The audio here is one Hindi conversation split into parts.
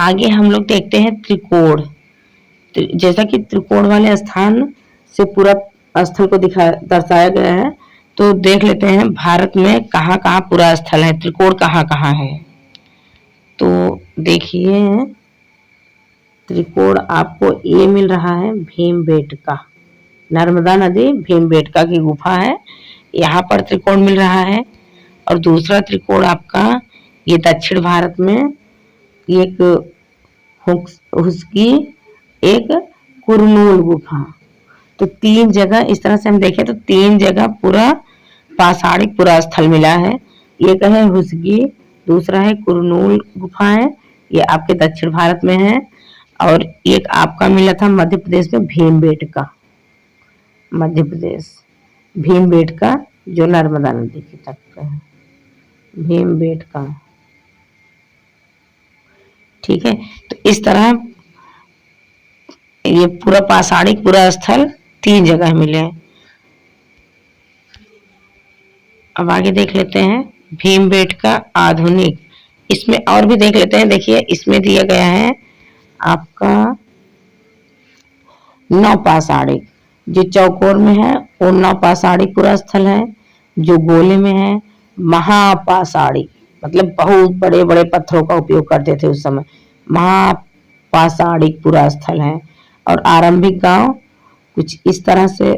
आगे हम लोग देखते हैं त्रिकोण। जैसा कि त्रिकोण वाले स्थान से पूरा स्थल को दर्शाया गया है, तो देख लेते हैं भारत में कहाँ कहाँ पूरा स्थल है, त्रिकोण कहाँ कहाँ है। तो देखिए त्रिकोण आपको ये मिल रहा है भीमबेटका, नर्मदा नदी भीमबेटका की गुफा है, यहाँ पर त्रिकोण मिल रहा है। और दूसरा त्रिकोण आपका ये दक्षिण भारत में एक उसकी एक कुरनूल गुफा। तो 3 जगह इस तरह से हम देखें तो 3 जगह पूरा पाषाणिक पूरा स्थल मिला है। एक है हुसगी, दूसरा है कुरनूल गुफा है, ये आपके दक्षिण भारत में है। और एक आपका मिला था मध्य प्रदेश में भीमबेटका, मध्य प्रदेश भीमबेटका जो नर्मदा नदी की तट पे है, भीमबेटका। ठीक है, तो इस तरह ये पूरा पाषाणिक पूरा स्थल 3 जगह मिले हैं। अब आगे देख लेते हैं भीमबेटका आधुनिक, इसमें और भी देख लेते हैं। देखिए इसमें दिया गया है आपका नौपाषाणिक, जो चौकोर में है वो नौपाषाणिक पूरा स्थल है। जो गोले में है महापाषाणिक, मतलब बहुत बड़े बड़े पत्थरों का उपयोग करते थे उस समय, महापाषाणिक पूरा स्थल है। और आरंभिक गांव कुछ इस तरह से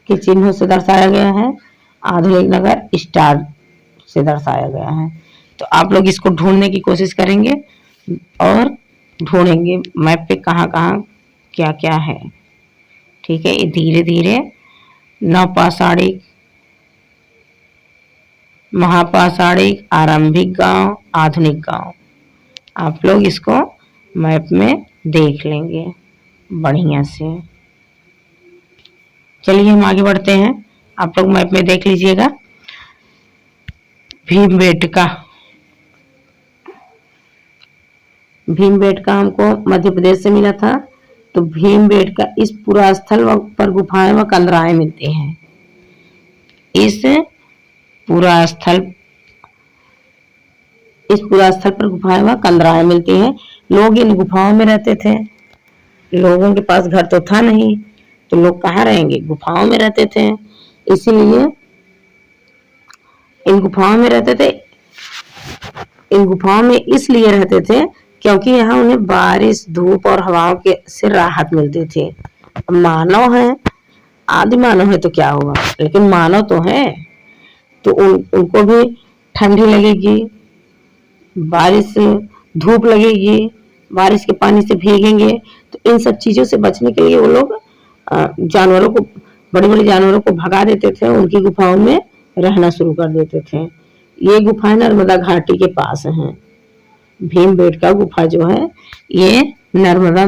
के चिन्हों से दर्शाया गया है, आधुनिक नगर स्टार से दर्शाया गया है। तो आप लोग इसको ढूंढने की कोशिश करेंगे और ढूंढेंगे मैप पे कहाँ कहाँ क्या क्या है। ठीक है, ये धीरे धीरे नवपाषाणिक, महापाषाणिक, आरंभिक गांव, आधुनिक गांव, आप लोग इसको मैप में देख लेंगे बढ़िया से। चलिए हम आगे बढ़ते हैं, आप लोग मैप में देख लीजिएगा। भीमबेटका, भीमबेटका हमको मध्य प्रदेश से मिला था। तो भीमबेटका इस पूरा स्थल पर गुफाएं व कंदराएं मिलती हैं। इस पूरा स्थल पर गुफाएं व कंदराएं मिलती हैं। लोग इन गुफाओं में रहते थे, लोगों के पास घर तो था नहीं, तो लोग कहाँ रहेंगे, गुफाओं में रहते थे। इसीलिए इन गुफाओं में रहते थे, इन गुफाओं में इसलिए रहते थे क्योंकि यहाँ उन्हें बारिश, धूप और हवाओं के से राहत मिलती थी। मानव है, आदि मानव है तो क्या हुआ, लेकिन मानव तो है, तो उनको भी ठंडी लगेगी, बारिश धूप लगेगी, बारिश के पानी से भीगेंगे। तो इन सब चीजों से बचने के लिए वो लोग जानवरों को, बड़े बड़े जानवरों को भगा देते थे, उनकी गुफाओं में रहना शुरू कर देते थे। ये गुफाएं नर्मदा घाटी के पास हैं। भीमबेटका गुफा जो है ये नर्मदा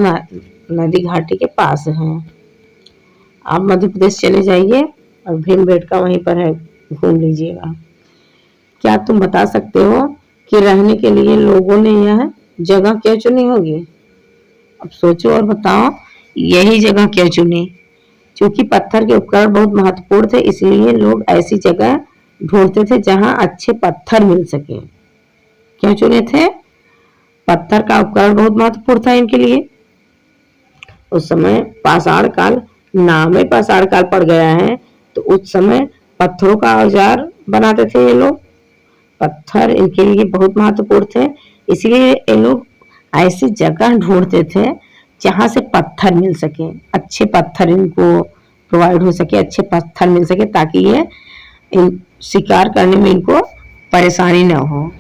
नदी घाटी के पास है। आप मध्य प्रदेश चले जाइए और भीमबेटका वहीं पर है, घूम लीजिएगा। क्या तुम बता सकते हो कि रहने के लिए लोगों ने यह जगह क्यों चुनी होगी? अब सोचो और बताओ यही जगह क्यों चुनी। क्योंकि पत्थर के उपकरण बहुत महत्वपूर्ण थे, इसलिए लोग ऐसी जगह ढूंढते थे जहां अच्छे पत्थर मिल सके। क्यों चुने थे? पत्थर का उपकरण बहुत महत्वपूर्ण था इनके लिए। उस समय पाषाण काल, नाम में पाषाण काल पड़ गया है, तो उस समय पत्थरों का औजार बनाते थे ये लोग। पत्थर इनके लिए बहुत महत्वपूर्ण थे, इसलिए ये लोग ऐसी जगह ढूंढते थे जहां से पत्थर मिल सके, अच्छे पत्थर इनको प्रोवाइड हो सके, अच्छे पत्थर मिल सके, ताकि ये इन शिकार करने में इनको परेशानी ना हो।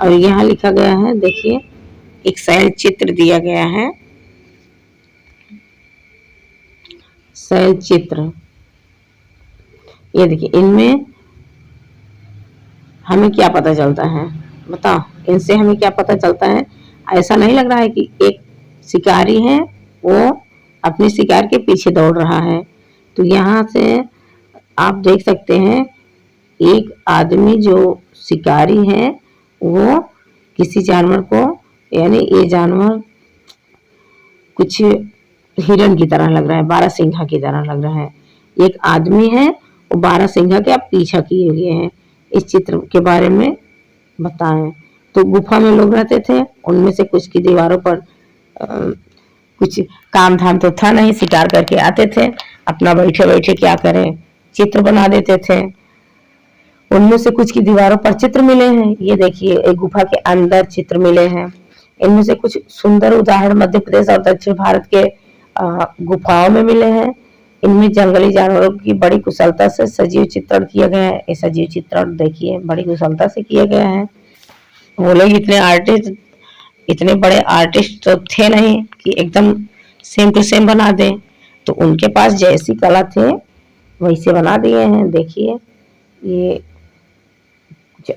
और यहाँ लिखा गया है, देखिए एक शैल चित्र दिया गया है, शैल चित्र। ये देखिए, इनमें हमें क्या पता चलता है बताओ, इनसे हमें क्या पता चलता है? ऐसा नहीं लग रहा है कि एक शिकारी है, वो अपने शिकार के पीछे दौड़ रहा है। तो यहाँ से आप देख सकते हैं एक आदमी जो शिकारी है वो किसी जानवर को, यानी ये जानवर कुछ हिरण की तरह लग रहा है, बारहसिंघा की तरह लग रहा है। एक आदमी है वो बारहसिंघा के आप पीछा किए हुए हैं। इस चित्र के बारे में बताएं। तो गुफा में लोग रहते थे, उनमें से कुछ की दीवारों पर कुछ काम धाम तो था नहीं, शिकार करके आते थे, अपना बैठे बैठे क्या करें, चित्र बना देते थे। उनमें से कुछ की दीवारों पर चित्र मिले हैं, ये देखिए एक गुफा के अंदर चित्र मिले हैं। इनमें से कुछ सुंदर उदाहरण मध्य प्रदेश और दक्षिण भारत के गुफाओं में मिले हैं। इनमें जंगली जानवरों की बड़ी कुशलता से सजीव चित्रण किया गया है। ये सजीव चित्रण देखिए बड़ी कुशलता से किया गया है। वो लोग इतने बड़े आर्टिस्ट तो थे नहीं कि एकदम सेम टू सेम बना दें, तो उनके पास जैसी कला थे वैसे बना दिए हैं। देखिए ये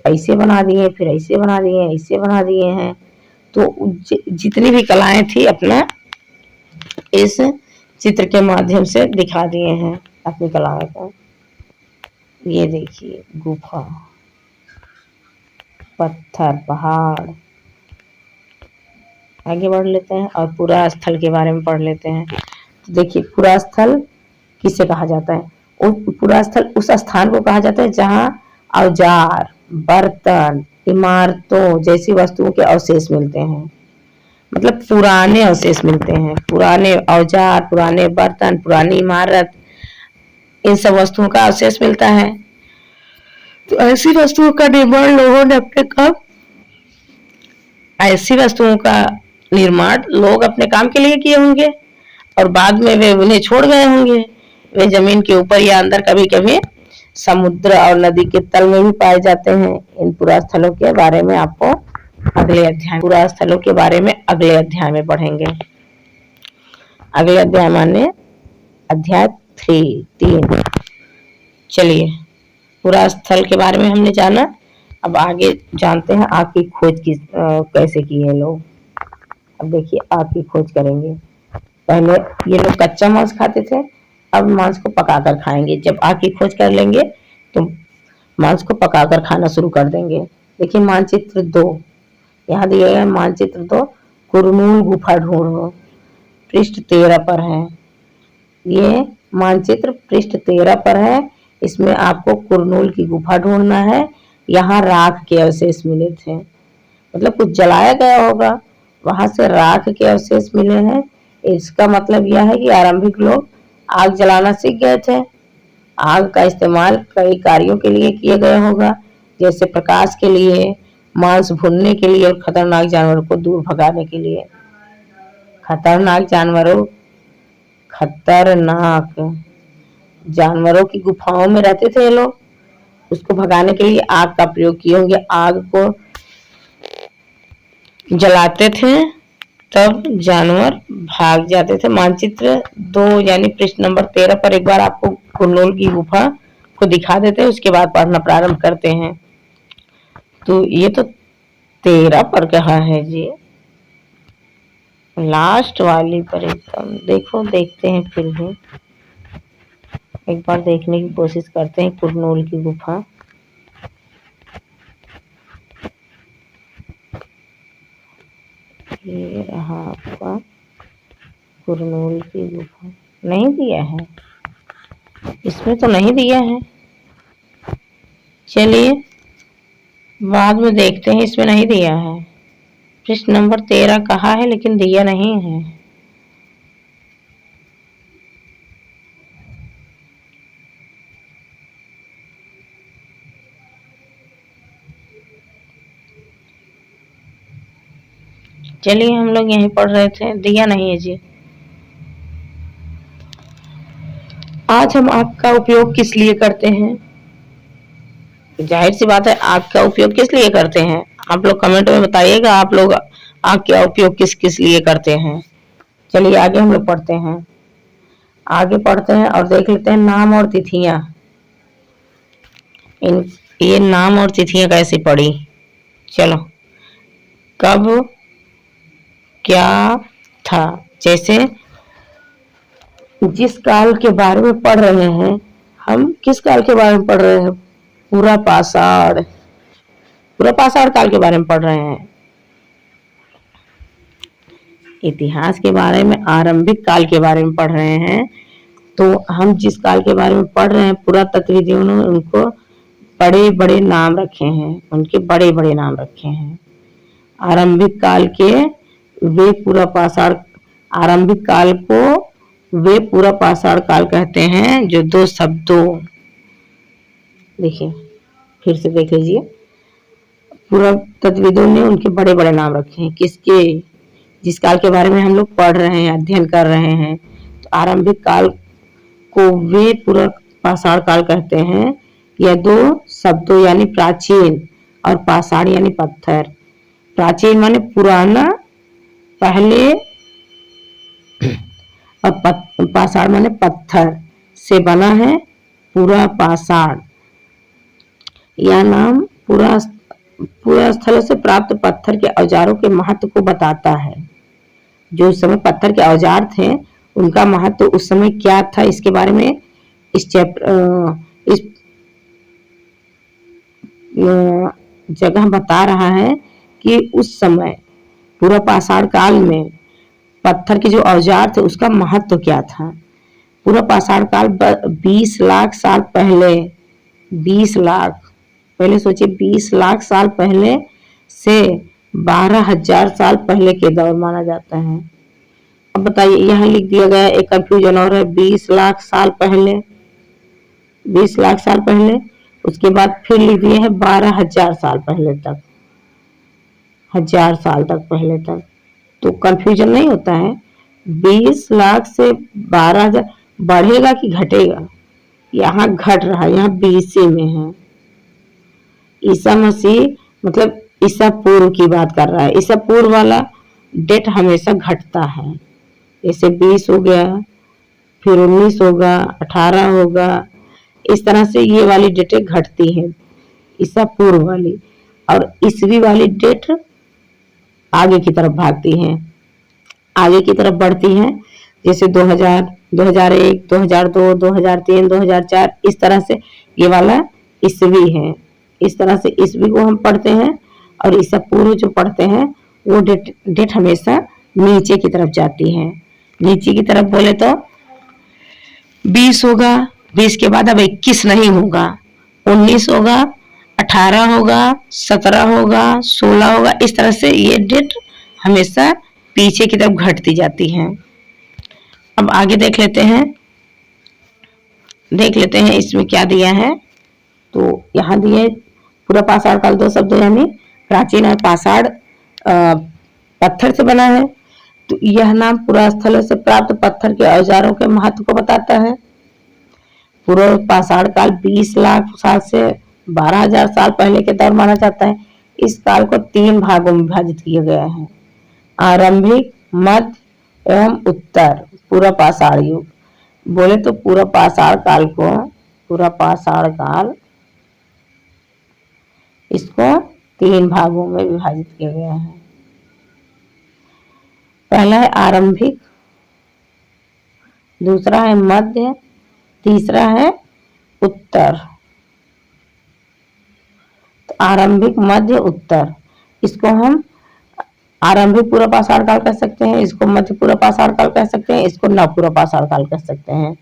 ऐसे बना दिए, फिर ऐसे बना दिए, ऐसे बना दिए हैं। तो जितनी भी कलाएं थी अपना इस चित्र के माध्यम से दिखा दिए हैं अपनी कलाओं को। ये देखिए गुफा, पत्थर, पहाड़। आगे बढ़ लेते हैं और पुरा स्थल के बारे में पढ़ लेते हैं। तो देखिए पुरा स्थल किसे कहा जाता है? पुरा स्थल उस स्थान को कहा जाता है जहां औजार, बर्तन, इमारतों जैसी वस्तुओं के अवशेष मिलते हैं। मतलब पुराने अवशेष मिलते हैं, पुराने औजार, पुराने बर्तन, पुरानी इमारत, इन सब वस्तुओं का अवशेष मिलता है। तो ऐसी वस्तुओं का निर्माण लोगों ने अपने काम ऐसी वस्तुओं का निर्माण लोग अपने काम के लिए किए होंगे और बाद में वे उन्हें छोड़ गए होंगे। वे जमीन के ऊपर या अंदर कभी कभी समुद्र और नदी के तल में भी पाए जाते हैं। इन पुरास्थलों के बारे में आपको अगले अध्याय पुरास्थलों के बारे में अगले अध्याय में पढ़ेंगे। अगले अध्याय माने अध्याय 3। चलिए पुरास्थल के बारे में हमने जाना, अब आगे जानते हैं आग की खोज कैसे की है लोग। अब देखिए आग की खोज करेंगे। पहले ये लोग कच्चा मांस खाते थे, अब मांस को पकाकर खाएंगे। जब आग की खोज कर लेंगे तो मांस को पकाकर खाना शुरू कर देंगे। देखिए मानचित्र 2 यहाँ दिए गए, मानचित्र 2 कुरनूल गुफा ढूंढो, पृष्ठ 13 पर है। ये मानचित्र पृष्ठ 13 पर है। इसमें आपको कुरनूल की गुफा ढूंढना है। यहाँ राख के अवशेष मिले थे, मतलब कुछ जलाया गया होगा, वहां से राख के अवशेष मिले हैं। इसका मतलब यह है कि आरंभिक लोग आग जलाना सीख गए थे। आग का इस्तेमाल कई कार्यों के लिए किया गया होगा, जैसे प्रकाश के लिए, मांस भूनने के लिए और खतरनाक जानवरों को दूर भगाने के लिए। खतरनाक जानवरों की गुफाओं में रहते थे ये लोग, उसको भगाने के लिए आग का प्रयोग किए होंगे। आग को जलाते थे तब जानवर भाग जाते थे। मानचित्र 2 यानी पृष्ठ नंबर 13 पर एक बार आपको कुरनूल की गुफा को दिखा देते हैं, उसके बाद पढ़ना प्रारंभ करते हैं। तो ये तो 13 पर कहा है जी, लास्ट वाली पर एकदम देखो, देखते हैं फिर भी एक बार देखने की कोशिश करते हैं कुरनूल की गुफा। ये रहा आपका कुरनूल की गुफा। नहीं दिया है इसमें, तो नहीं दिया है। चलिए बाद में देखते हैं, इसमें नहीं दिया है। पृष्ठ नंबर 13 कहा है लेकिन दिया नहीं है। चलिए हम लोग यहीं पढ़ रहे थे, दिया नहीं है जी। आज हम आग का उपयोग किस लिए करते हैं? जाहिर सी बात है, आग का उपयोग किस लिए करते हैं? आप लोग कमेंट में बताइएगा, आप लोग आग का उपयोग किस किस लिए करते हैं। चलिए आगे हम लोग पढ़ते हैं, आगे पढ़ते हैं और देख लेते हैं नाम और तिथियां। ये नाम और तिथियां कैसे पढ़ी? चलो, कब क्या था, जैसे जिस काल के बारे में पढ़ रहे हैं, हम किस काल के बारे में पढ़ रहे हैं? पूरा पाषाण काल के बारे में पढ़ रहे हैं। इतिहास के बारे में आरंभिक काल के बारे में पढ़ रहे हैं। तो हम जिस काल के बारे में पढ़ रहे हैं, पुरातत्वविदों ने उनको बड़े बड़े नाम रखे हैं, उनके बड़े बड़े नाम रखे हैं। आरंभिक काल के वे पूरा पाषाण आरंभिक काल को वे पूरा पाषाण काल कहते हैं, जो दो शब्दों, देखिए फिर से देख लीजिए, पुरातत्वविदों ने उनके बड़े बड़े नाम रखे हैं। किसके? जिस काल के बारे में हम लोग पढ़ रहे हैं, अध्ययन कर रहे हैं। तो आरंभिक काल को वे पूरा पाषाण काल कहते हैं। यह दो शब्दों यानी प्राचीन और पाषाण यानी पत्थर। प्राचीन माने पुराना, पहले, और पाषाण माने पत्थर से बना है पूरा पाषाण। यह नाम पूरा स्थलों से प्राप्त पत्थर के औजारों के महत्व को बताता है। जो उस समय पत्थर के औजार थे, उनका महत्व उस समय क्या था, इसके बारे में इस जगह बता रहा है कि उस समय पूरा पाषाण काल में पत्थर के जो औजार थे उसका महत्व क्या था। पूरा पाषाण काल 20 लाख साल पहले, 20 लाख, पहले सोचिए 20 लाख साल पहले से 12,000 साल पहले के दौर माना जाता है। अब बताइए, यहाँ लिख दिया गया एक कंफ्यूजन और है, 20 लाख साल पहले, 20 लाख साल पहले, उसके बाद फिर लिख दिया है 12,000 साल पहले तक, 1000 साल तक पहले तक। तो कंफ्यूजन नहीं होता है? 20 लाख से 12,000 बढ़ेगा कि घटेगा? यहाँ घट रहा है, यहाँ BC में है। ईसा मसीह मतलब ईसा पूर्व की बात कर रहा है। ईसा पूर्व वाला डेट हमेशा घटता है। जैसे 20 हो गया, फिर 19 होगा, 18 होगा, इस तरह से ये वाली डेटें घटती हैं, ईसा पूर्व वाली। और ईसवी वाली डेट आगे की तरफ भागती हैं, आगे की तरफ बढ़ती हैं। जैसे 2000, 2001, 2002, 2003, 2004, इस तरह से ये वाला ईसवी है। इस तरह से ईसवी को हम पढ़ते हैं, और ईसा पूर्व जो पढ़ते हैं वो डेट हमेशा नीचे की तरफ जाती है। नीचे की तरफ बोले तो 20 होगा, 20 के बाद अब 21 नहीं होगा, 19 होगा, 18 होगा, 17 होगा, 16 होगा, इस तरह से ये डेट हमेशा पीछे की तरफ घटती जाती है। अब आगे देख लेते हैं इसमें क्या दिया है। तो यहाँ दिए पूरा पाषाण काल 2 शब्दों यानी प्राचीन और पाषाण पत्थर से बना है। तो यह नाम पूरा स्थलों से प्राप्त पत्थर के औजारों के महत्व को बताता है। पूरा पाषाण काल 20 लाख साल से 12,000 साल पहले के दौर माना जाता है। इस काल को 3 भागों में विभाजित किया गया है: आरंभिक, मध्य एवं उत्तर। पूरा पाषाण युग बोले तो पूरा पाषाण काल इसको 3 भागों में विभाजित किया गया है। पहला है आरंभिक, दूसरा है मध्य, तीसरा है उत्तर। तो आरंभिक, मध्य, उत्तर, इसको हम आरंभिक पूरा पाषाण काल कह सकते हैं, इसको मध्य पूरा पाषाण काल कह सकते हैं, इसको नव पूरा पाषाण काल कह सकते हैं।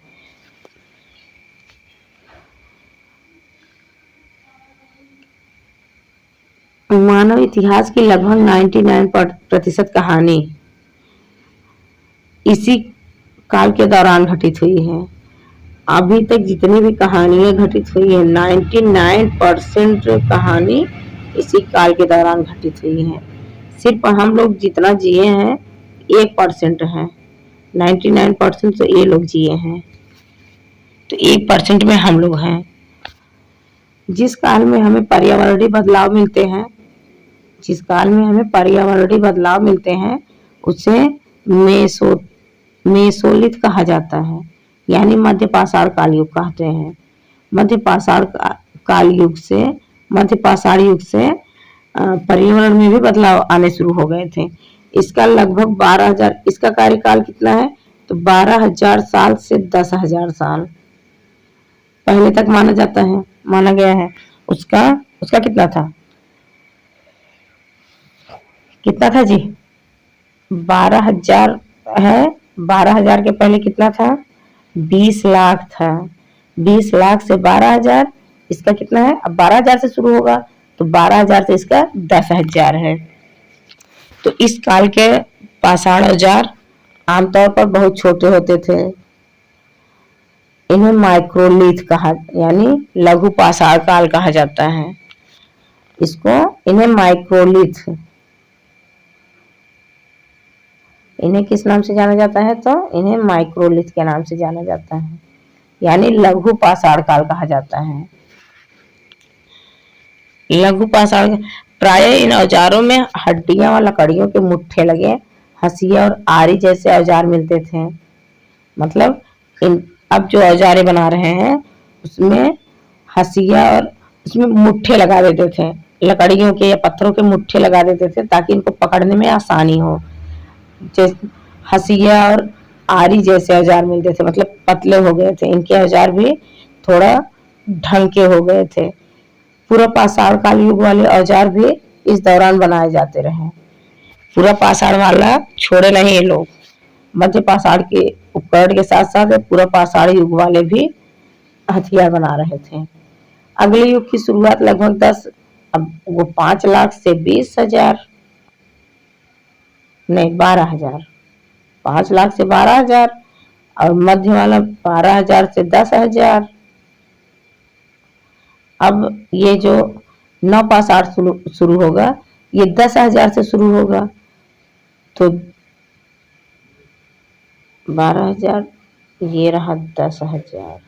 मानव इतिहास की लगभग 99% कहानी इसी काल के दौरान घटित हुई है। अभी तक जितनी भी कहानियां घटित हुई है, 99% कहानी इसी काल के दौरान घटित हुई है। सिर्फ हम लोग जितना जिए हैं 1% है, 99% तो ये लोग जिए हैं, तो 1% में हम लोग हैं। जिस काल में हमें पर्यावरणीय बदलाव मिलते हैं उसे मेसोलिथ कहा जाता है, यानी मध्य पाषाण काल युग कहते हैं। मध्य पाषाण युग से पर्यावरण में भी बदलाव आने शुरू हो गए थे। इसका लगभग 12,000, इसका कार्यकाल कितना है तो 12,000 साल से 10,000 साल पहले तक माना गया है। उसका कितना था जी? 12,000 है। 12,000 के पहले कितना था? 20 लाख था। 20 लाख से 12,000 इसका कितना है, अब 12,000 से शुरू होगा तो 12,000 से इसका 10,000 है। तो इस काल के पाषाण औजार आमतौर पर बहुत छोटे होते थे। इन्हें माइक्रोलिथ कहा यानी लघु पाषाण काल कहा जाता है। इन्हें माइक्रोलिथ, इन्हें किस नाम से जाना जाता है, तो इन्हें माइक्रोलिथ के नाम से जाना जाता है, यानी लघु पाषाण काल कहा जाता है। लघु पाषाण प्राय इन औजारों में हड्डियां और लकड़ियों के मुट्ठे लगे हंसिया और आरी जैसे औजार मिलते थे। मतलब अब जो औजारें बना रहे हैं उसमें हंसिया और उसमें मुट्ठे लगा देते थे, लकड़ियों के या पत्थरों के मुट्ठे लगा देते थे ताकि इनको पकड़ने में आसानी हो। जैसे हंसिया और आरी जैसे औजार मिलते थे, मतलब पतले हो गए थे, इनके औजार भी थोड़ा ढंग के हो गए थे। पूरा पाषाण काल युग वाले औजार भी इस दौरान बनाए जाते रहे। पूरा पाषाण वाला छोड़े नहीं ये लोग, मध्य पाषाण के उपकरण के साथ साथ पूरा पाषाण युग वाले भी हथियार बना रहे थे। अगले युग की शुरुआत लगभग 5 लाख से 20,000 नहीं 12,000, 5 लाख से 12,000 और मध्य वाला 12,000 से 10,000। अब ये जो नौ पाषाण शुरू होगा ये 10,000 से शुरू होगा, तो 12,000 ये रहा 10,000।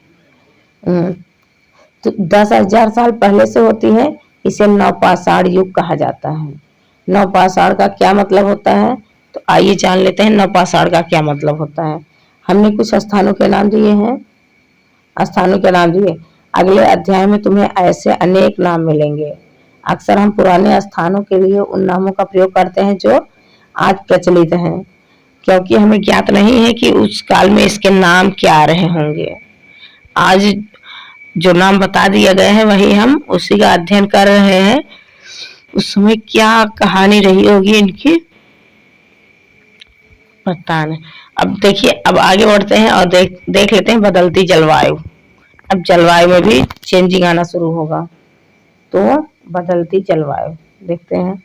तो 10,000 साल पहले से होती है, इसे नवपाषाण युग कहा जाता है। नवपाषाण का क्या मतलब होता है, तो आइए जान लेते हैं नवपाषाण का क्या मतलब होता है। हमने कुछ स्थानों के नाम दिए हैं, स्थानों के नाम दिए, अगले अध्याय में तुम्हें ऐसे अनेक नाम मिलेंगे। अक्सर हम पुराने स्थानों के लिए उन नामों का प्रयोग करते हैं जो आज प्रचलित हैं, क्योंकि हमें ज्ञात नहीं है कि उस काल में इसके नाम क्या रहे होंगे। आज जो नाम बता दिया गया है वही हम उसी का अध्ययन कर रहे हैं। उस समय क्या कहानी रही होगी इनकी पता नहीं। अब देखिए, अब आगे बढ़ते हैं और देख लेते हैं बदलती जलवायु। अब जलवायु में भी चेंजिंग आना शुरू होगा, तो बदलती जलवायु देखते हैं।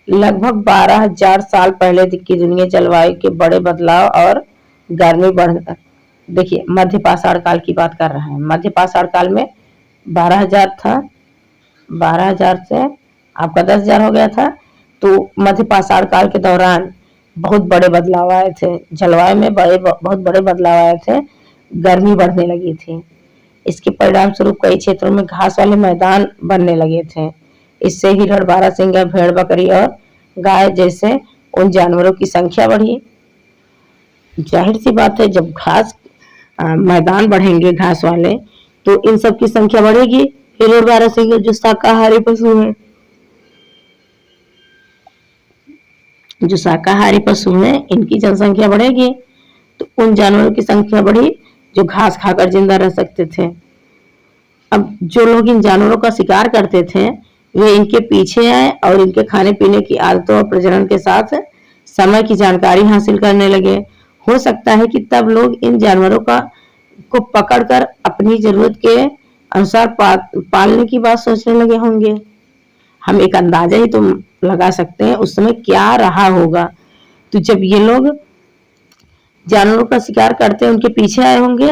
लगभग 12,000 साल पहले की दुनिया जलवायु के बड़े बदलाव और गर्मी बढ़, देखिए मध्य पाषाण काल की बात कर रहे हैं। मध्य पाषाण काल में 12,000 था, 12,000 से आपका 10,000 हो गया था। तो मध्य पाषाण काल के दौरान बहुत बड़े बदलाव आए थे, जलवायु में बहुत बड़े बदलाव आए थे, गर्मी बढ़ने लगी थी। इसके परिणाम स्वरूप कई क्षेत्रों में घास वाले मैदान बनने लगे थे। इससे हिरण, बारहसिंगा, भेड़, बकरी और गाय जैसे उन जानवरों की संख्या बढ़ी। जाहिर सी बात है, जब मैदान बढ़ेंगे घास वाले तो इन सब की संख्या बढ़ेगी। हिरण, बारहसिंगा जो शाकाहारी पशु हैं, जो शाकाहारी पशु हैं इनकी जनसंख्या बढ़ेगी, तो उन जानवरों की संख्या बढ़ी जो घास खाकर जिंदा रह सकते थे। अब जो लोग इन जानवरों का शिकार करते थे वे इनके पीछे आए और इनके खाने पीने की आदतों और प्रजनन के साथ समय की जानकारी हासिल करने लगे। हो सकता है कि तब लोग इन जानवरों को पकड़कर अपनी जरूरत के अनुसार पालने की बात सोचने लगे होंगे। हम एक अंदाजा ही तो लगा सकते हैं उस समय क्या रहा होगा। तो जब ये लोग जानवरों का शिकार करते उनके पीछे आए होंगे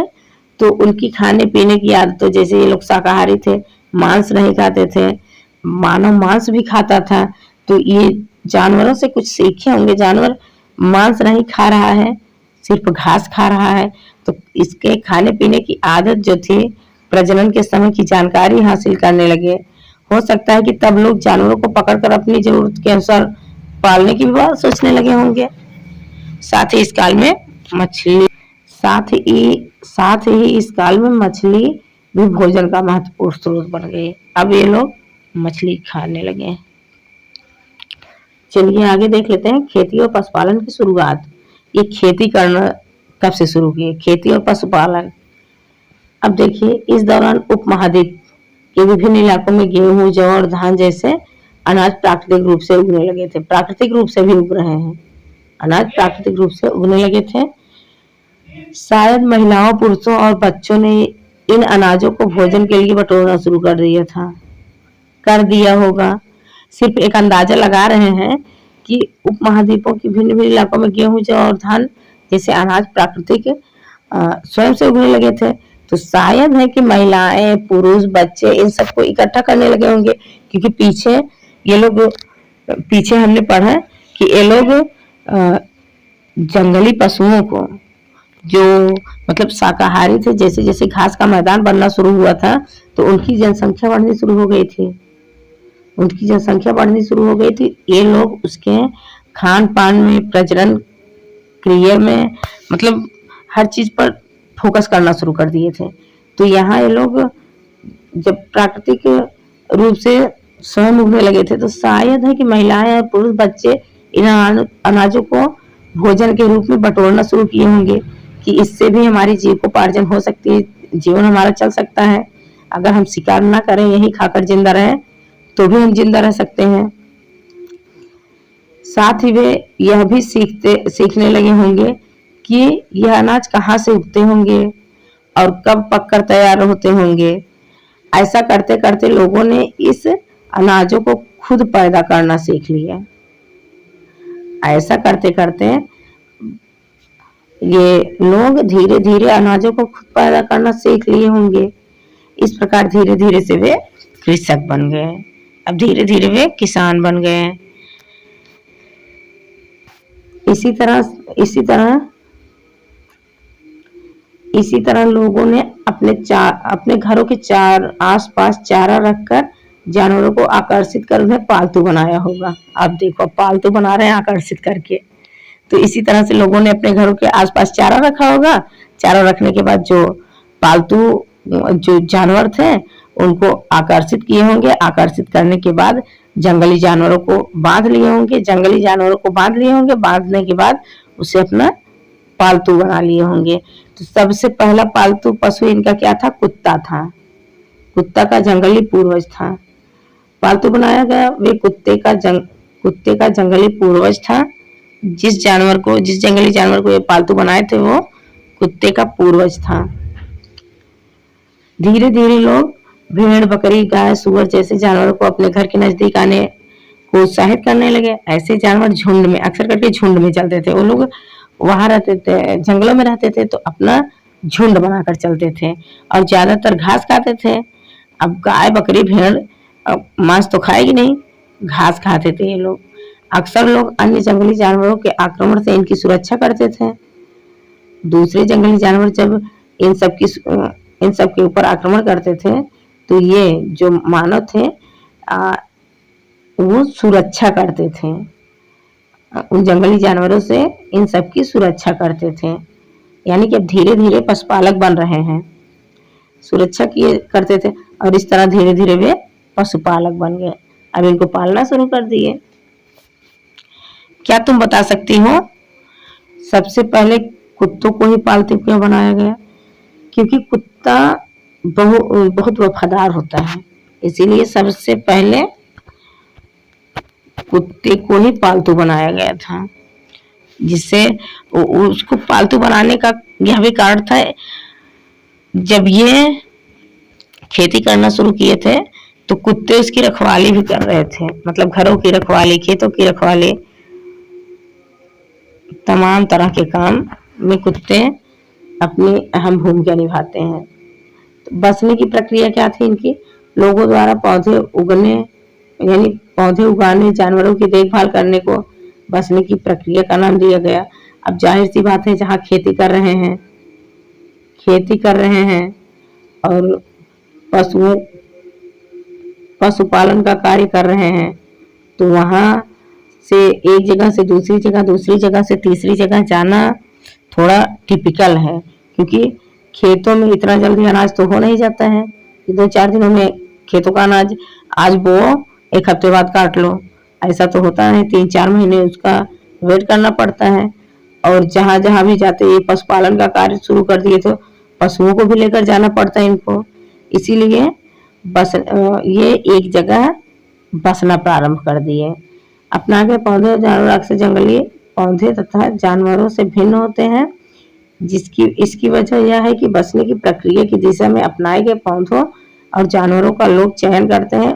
तो उनकी खाने पीने की आदतों, जैसे ये लोग शाकाहारी थे, मांस नहीं खाते थे, मानव मांस भी खाता था, तो ये जानवरों से कुछ सीखे होंगे। जानवर मांस नहीं खा रहा है, सिर्फ घास खा रहा है, तो इसके खाने पीने की आदत जो थी, प्रजनन के समय की जानकारी हासिल करने लगे। हो सकता है कि तब लोग जानवरों को पकड़कर अपनी जरूरत के अनुसार पालने की भी बात सोचने लगे होंगे। साथ ही इस काल में मछली भी भोजन का महत्वपूर्ण स्रोत बन गई। अब ये लोग मछली खाने लगे। चलिए आगे देख लेते हैं खेती और पशुपालन की शुरुआत। ये खेती करना कब से शुरू किए, खेती और पशुपालन। अब देखिए, इस दौरान उपमहाद्वीप के विभिन्न इलाकों में गेहूं, जौ और धान जैसे अनाज प्राकृतिक रूप से उगने लगे थे। प्राकृतिक रूप से भी उग रहे हैं, अनाज प्राकृतिक रूप से उगने लगे थे। शायद महिलाओं, पुरुषों और बच्चों ने इन अनाजों को भोजन के लिए बटोरना शुरू कर दिया होगा। सिर्फ एक अंदाजा लगा रहे हैं कि उपमहाद्वीपों की भिन्न भिन्न इलाकों में गेहूं, जौ और धान जैसे अनाज प्राकृतिक स्वयं से उगने लगे थे। तो शायद है कि महिलाएं, पुरुष, बच्चे इन सबको इकट्ठा करने लगे होंगे, क्योंकि पीछे हमने पढ़ा कि ये लोग जंगली पशुओं को, जो मतलब शाकाहारी थे, जैसे जैसे घास का मैदान बनना शुरू हुआ था तो उनकी जनसंख्या बढ़नी शुरू हो गई थी। ये लोग उसके खान पान में, प्रजनन क्रिया में, मतलब हर चीज पर फोकस करना शुरू कर दिए थे। तो यहाँ ये लोग जब प्राकृतिक रूप से स्वयं उगने लगे थे तो शायद है कि महिलाएं, पुरुष, बच्चे इन अनाजों को भोजन के रूप में बटोरना शुरू किए होंगे कि इससे भी हमारी जीविकोपार्जन हो सकती है, जीवन हमारा चल सकता है। अगर हम शिकार ना करें, यही खाकर जिंदा रहें, तो भी हम जिंदा रह सकते हैं। साथ ही वे यह भी सीखने लगे होंगे कि यह अनाज कहाँ से उगते होंगे और कब पककर तैयार होते होंगे। ऐसा करते करते लोगों ने इस अनाजों को खुद पैदा करना सीख लिया। ऐसा करते करते ये लोग धीरे धीरे अनाजों को खुद पैदा करना सीख लिए होंगे। इस प्रकार धीरे धीरे से वे कृषक बन गए। अब धीरे धीरे वे किसान बन गए। इसी तरह लोगों ने अपने घरों के आसपास चारा रखकर जानवरों को आकर्षित कर उन्हें पालतू बनाया होगा। अब देखो, पालतू बना रहे हैं आकर्षित करके। तो इसी तरह से लोगों ने अपने घरों के आसपास चारा रखा होगा। चारा रखने के बाद जो पालतू जो जानवर थे उनको आकर्षित किए होंगे। आकर्षित करने के बाद जंगली जानवरों को बांध लिए होंगे। बांधने के बाद उसे अपना पालतू बना लिए होंगे। तो सबसे पहला पालतू पशु इनका क्या था? कुत्ता था। कुत्ता का जंगली पूर्वज था। पालतू बनाया गया, वे कुत्ते का जंगली पूर्वज था। जिस जंगली जानवर को ये पालतू बनाए थे वो कुत्ते का पूर्वज था। धीरे धीरे लोग भेड़, बकरी, गाय, सुअर जैसे जानवरों को अपने घर के नजदीक आने को उत्साहित करने लगे। ऐसे जानवर झुंड में, अक्सर करके झुंड में चलते थे। वो लोग वहां रहते थे, जंगलों में रहते थे, तो अपना झुंड बनाकर चलते थे और ज्यादातर घास खाते थे। अब गाय, बकरी, भेड़ मांस तो खाएगी नहीं, घास खाते थे ये लोग। अक्सर लोग अन्य जंगली जानवरों के आक्रमण से इनकी सुरक्षा करते थे। दूसरे जंगली जानवर जब इन सब के ऊपर आक्रमण करते थे तो ये जो मानव थे वो सुरक्षा करते थे। उन जंगली जानवरों से इन सब की सुरक्षा करते थे। यानी कि अब धीरे धीरे पशुपालक बन रहे हैं, सुरक्षा करते थे और इस तरह धीरे धीरे वे पशुपालक बन गए। अब इनको पालना शुरू कर दिए। क्या तुम बता सकती हो सबसे पहले कुत्तों को ही पालतू क्यों बनाया गया? क्योंकि कुत्ता बहुत वफादार होता है, इसीलिए सबसे पहले कुत्ते को ही पालतू बनाया गया था। जिससे उसको पालतू बनाने का यह भी कारण था, जब ये खेती करना शुरू किए थे तो कुत्ते उसकी रखवाली भी कर रहे थे। मतलब घरों की रखवाली, खेतों की रखवाली, तमाम तरह के काम में कुत्ते अपनी अहम भूमिका निभाते हैं। तो बसने की प्रक्रिया क्या थी इनकी? लोगों द्वारा पौधे उगाने, जानवरों की देखभाल करने को बसने की प्रक्रिया का नाम दिया गया। अब जाहिर सी बात है, जहाँ खेती कर रहे हैं और पशुपालन का कार्य कर रहे हैं, तो वहां से एक जगह से दूसरी जगह से तीसरी जगह जाना थोड़ा टिपिकल है। क्योंकि खेतों में इतना जल्दी अनाज तो हो नहीं जाता है कि 2-4 दिनों में खेतों का अनाज आज बो, एक हफ्ते बाद काट लो। ऐसा तो होता है, 3-4 महीने उसका वेट करना पड़ता है। और जहां जहां भी जाते ये पशुपालन का कार्य शुरू कर दिए तो पशुओं को भी लेकर जाना पड़ता है इनको। इसीलिए ये एक जगह बसना प्रारंभ कर दिए। अपना के पौधे और जानवर अक्सर जंगली पौधे तथा जानवरों से भिन्न होते हैं। जिसकी इसकी वजह यह है कि बसने की प्रक्रिया की दिशा में अपनाए गए पौधों और जानवरों का लोग चयन करते हैं।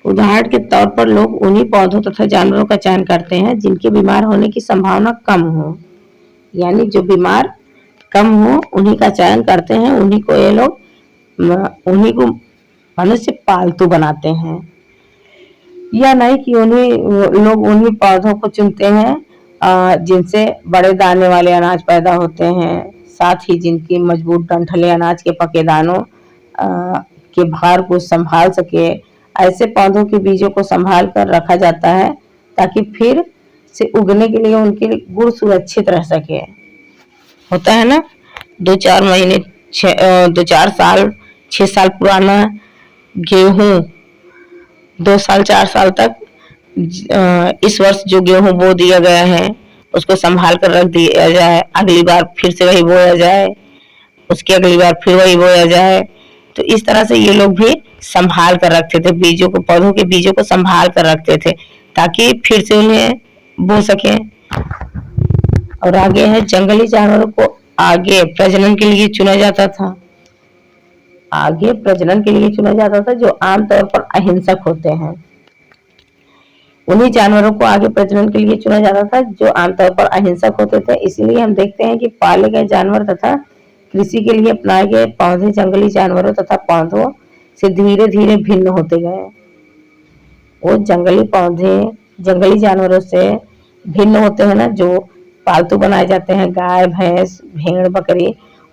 उदाहरण के तौर पर लोग उन्हीं पौधों तथा जानवरों का चयन करते हैं जिनके बीमार होने की संभावना कम हो। यानी जो बीमार कम हो उन्हीं का चयन करते हैं, उन्हीं को मनुष्य पालतू बनाते हैं। या नहीं कि लोग उन्हीं पौधों को चुनते हैं जिनसे बड़े दाने वाले अनाज पैदा होते हैं, साथ ही जिनकी मजबूत डंठलें अनाज के पके दानों के भार को संभाल सके। ऐसे पौधों के बीजों को संभाल कर रखा जाता है ताकि फिर से उगने के लिए उनके गुण सुरक्षित रह सके। होता है ना, 2-4 महीने 2-4 साल 6 साल पुराना गेहूं 2 साल 4 साल तक इस वर्ष जो गेहूं बो दिया गया है उसको संभाल कर रख दिया जाए, अगली बार फिर से वही बोया जाए, उसकी अगली बार फिर वही बोया जाए। तो इस तरह से ये लोग भी संभाल कर रखते थे बीजों को, पौधों के बीजों को संभाल कर रखते थे ताकि फिर से उन्हें बो सके। और आगे है, जंगली जानवरों को आगे प्रजनन के लिए चुना जाता था। आगे प्रजनन के लिए चुना जाता था जो आमतौर पर अहिंसक होते हैं। उन्हीं जानवरों को आगे प्रजनन के लिए चुना जाता था जो आमतौर पर अहिंसक होते थे। इसीलिए हम देखते हैं कि पाले गए जानवर तथा कृषि के लिए अपनाए गए पौधे जंगली जानवरों तथा पौधों से धीरे धीरे भिन्न होते गए। वो जंगली पौधे जंगली जानवरों से भिन्न होते हैं ना, जो पालतू बनाए जाते हैं, गाय भैंस भेड़ बकरी,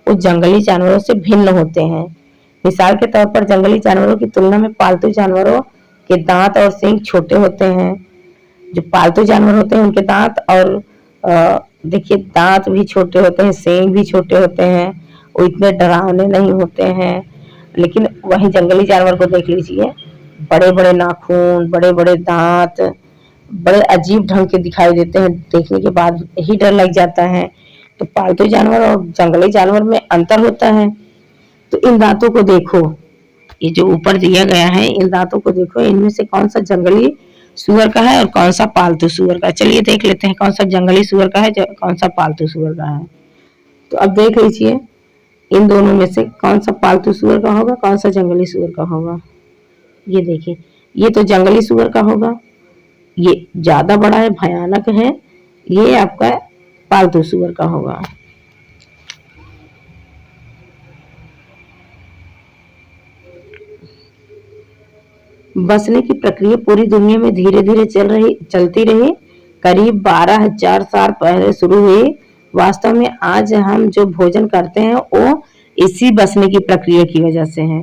वो जंगली जानवरों से भिन्न होते हैं। मिसाल के तौर पर जंगली जानवरों की तुलना में पालतू जानवरों के दांत और सींग छोटे होते हैं। जो पालतू जानवर होते हैं उनके दांत और देखिए दांत भी छोटे होते हैं, सींग भी छोटे होते हैं, वो इतने डरावने नहीं होते हैं। लेकिन वही जंगली जानवर को देख लीजिए, बड़े बड़े नाखून, बड़े बड़े दांत, बड़े अजीब ढंग के दिखाई देते हैं, देखने के बाद ही डर लग जाता है। तो पालतू जानवर और जंगली जानवर में अंतर होता है। तो इन दांतों को देखो, ये जो ऊपर दिया गया है, इन दांतों को देखो, इनमें से कौन सा जंगली सुअर का है और कौन सा पालतू सुअर का। चलिए देख लेते हैं कौन सा जंगली सुअर का है, कौन सा पालतू सुअर का है। तो अब देख लीजिए इन दोनों में से कौन सा पालतू सुअर का होगा, कौन सा जंगली सुअर का होगा। ये देखिए, ये तो जंगली सुअर का होगा, ये ज्यादा बड़ा है, भयानक है, ये आपका पालतू सुअर का होगा। बसने की प्रक्रिया पूरी दुनिया में धीरे धीरे चलती रही। करीब 12,000 साल पहले शुरू हुई। वास्तव में आज हम जो भोजन करते हैं वो इसी बसने की प्रक्रिया की वजह से है।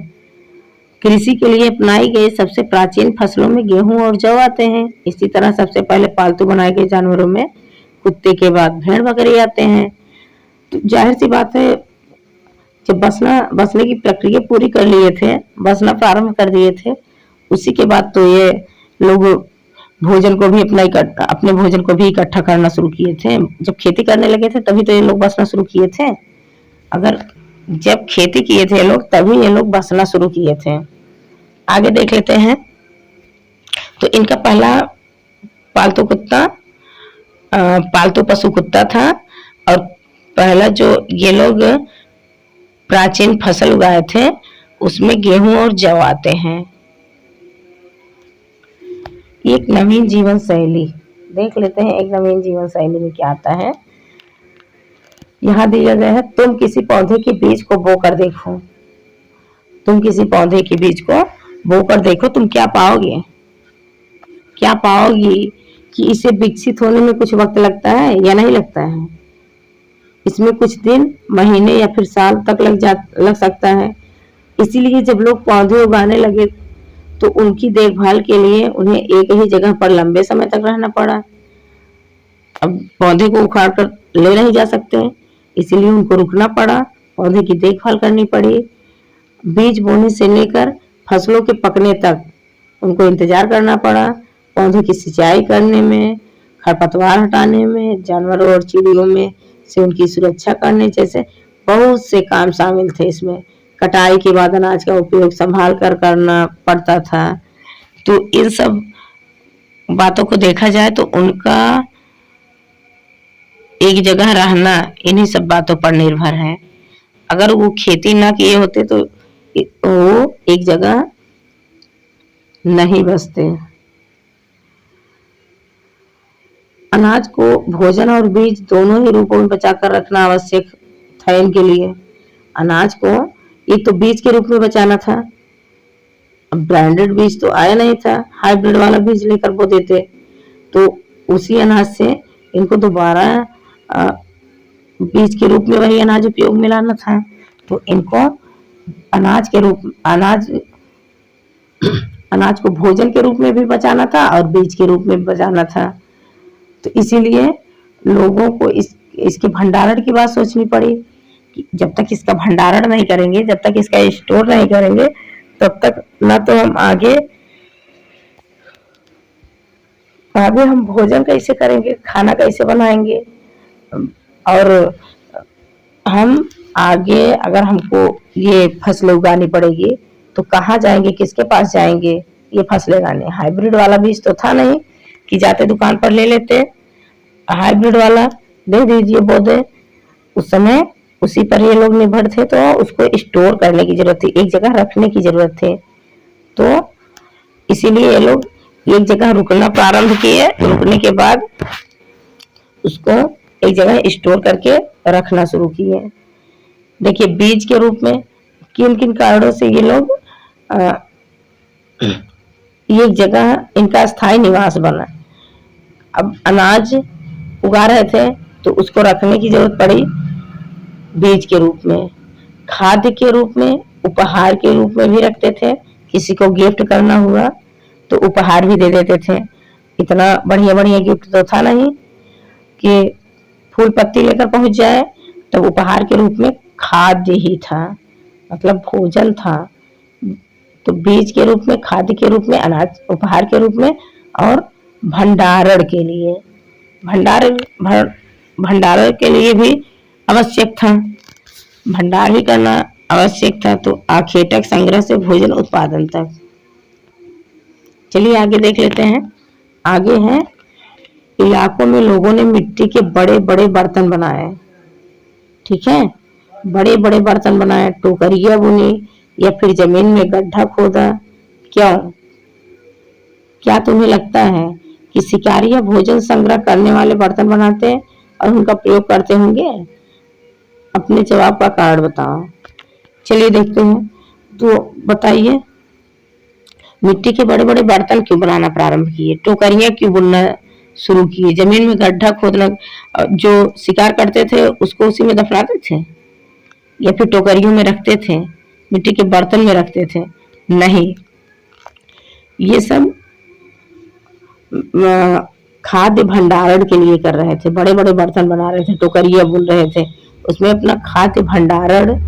कृषि के लिए अपनाई गई सबसे प्राचीन फसलों में गेहूं और जौ आते हैं। इसी तरह सबसे पहले पालतू बनाए गए जानवरों में कुत्ते के बाद भेड़ बकरी आते हैं। तो जाहिर सी बात है, जब बसने की प्रक्रिया पूरी कर लिए थे, बसना प्रारंभ कर दिए थे, उसी के बाद तो ये लोग भोजन को भी अपने भोजन को भी इकट्ठा करना शुरू किए थे। जब खेती करने लगे थे तभी तो ये लोग बसना शुरू किए थे। अगर जब खेती किए थे लोग तभी ये लोग बसना शुरू किए थे। आगे देख लेते हैं। तो इनका पहला पालतू पशु कुत्ता था। और पहला जो ये लोग प्राचीन फसल उगाए थे उसमें गेहूं और जौ आते हैं। एक नवीन जीवन शैली देख लेते हैं। एक नवीन जीवन शैली में क्या आता है, यहाँ दिया गया है, तुम किसी पौधे के बीज को बोकर देखो। तुम किसी पौधे के बीज को बोकर देखो, तुम क्या पाओगे, क्या पाओगी कि इसे विकसित होने में कुछ वक्त लगता है या नहीं लगता है। इसमें कुछ दिन, महीने या फिर साल तक लग सकता है। इसीलिए जब लोग पौधे उगाने लगे तो उनकी देखभाल के लिए उन्हें एक ही जगह पर लंबे समय तक रहना पड़ा। अब पौधे को उखाड़ कर ले नहीं जा सकते, इसीलिए उनको रुकना पड़ा, पौधे की देखभाल करनी पड़ी। बीज बोने से लेकर फसलों के पकने तक उनको इंतजार करना पड़ा। पौधे की सिंचाई करने में, खरपतवार हटाने में, जानवरों और चिड़ियों में से उनकी सुरक्षा करने जैसे बहुत से काम शामिल थे इसमें। कटाई के बाद अनाज का उपयोग संभाल कर करना पड़ता था। तो इन सब बातों को देखा जाए तो उनका एक जगह रहना इन्हीं सब बातों पर निर्भर है। अगर वो खेती ना किए होते तो वो एक जगह नहीं बसते। अनाज को भोजन और बीज दोनों ही रूपों में बचाकर रखना आवश्यक था इनके लिए। अनाज को एक तो बीज के रूप में बचाना था, अब ब्रांडेड बीज तो आया नहीं था, हाइब्रिड वाला बीज लेकर बो देते तो उसी अनाज से इनको दोबारा बीज के रूप में वही अनाज उपयोग में लाना था। तो इनको अनाज को भोजन के रूप में भी बचाना था और बीज के रूप में भी बचाना था। तो इसीलिए लोगों को इसके भंडारण की बात सोचनी पड़ी कि जब तक इसका भंडारण नहीं करेंगे, जब तक इसका स्टोर नहीं करेंगे, तब तक ना तो हम आगे हम भोजन कैसे करेंगे, खाना कैसे बनाएंगे, और हम आगे अगर हमको ये फसलें उगानी पड़ेगी तो कहाँ जाएंगे, किसके पास जाएंगे ये फसलें उगाने। हाइब्रिड वाला बीज तो था नहीं कि जाते दुकान पर ले लेते, हाइब्रिड वाला दे दीजिए बो दे। उस समय उसी पर ये लोग निर्भर थे, तो उसको स्टोर करने की जरूरत थी, एक जगह रखने की जरूरत थी। तो इसीलिए ये लोग एक जगह रुकना प्रारंभ किए, रुकने के बाद उसको एक जगह स्टोर करके रखना शुरू किए। देखिए बीज के रूप में किन किन कारणों से ये लोग एक जगह इनका स्थायी निवास बना। अब अनाज उगा रहे थे तो उसको रखने की जरूरत पड़ी बीज के रूप में, खाद्य के रूप में, उपहार के रूप में भी रखते थे। किसी को गिफ्ट करना हुआ तो उपहार भी दे देते थे। इतना बढ़िया बढ़िया गिफ्ट तो था नहीं कि फूल पत्ती लेकर पहुंच जाए, तब उपहार के रूप में खाद्य ही था, मतलब भोजन था। तो बीज के रूप में, खाद्य के रूप में, अनाज उपहार के रूप में, और भंडारण के लिए भंडारण के लिए भी आवश्यक था, भंडार भी करना आवश्यक था। तो आखेटक संग्रह से भोजन उत्पादन तक। चलिए आगे देख लेते हैं। आगे है इलाकों में लोगों ने मिट्टी के बड़े बड़े बर्तन बनाए, ठीक है, बड़े बड़े बर्तन बनाए, टोकरियां बुनी या फिर जमीन में गड्ढा खोदा। क्यों? क्या तुम्हें लगता है कि शिकारी या भोजन संग्रह करने वाले बर्तन बनाते और उनका प्रयोग करते होंगे? अपने जवाब का कारण बताओ। चलिए देखते हैं। तो बताइए मिट्टी के बड़े बड़े बर्तन क्यों बनाना प्रारंभ किए, टोकरियां क्यों बुनना शुरू किए, जमीन में गड्ढा खोदना, जो शिकार करते थे उसको उसी में दफनाते थे या फिर टोकरियों में रखते थे, मिट्टी के बर्तन में रखते थे? नहीं, ये सब खाद्य भंडारण के लिए कर रहे थे। बड़े बड़े बर्तन बना रहे थे, टोकरियां बुन रहे थे, उसमें अपना खाद्य भंडारण,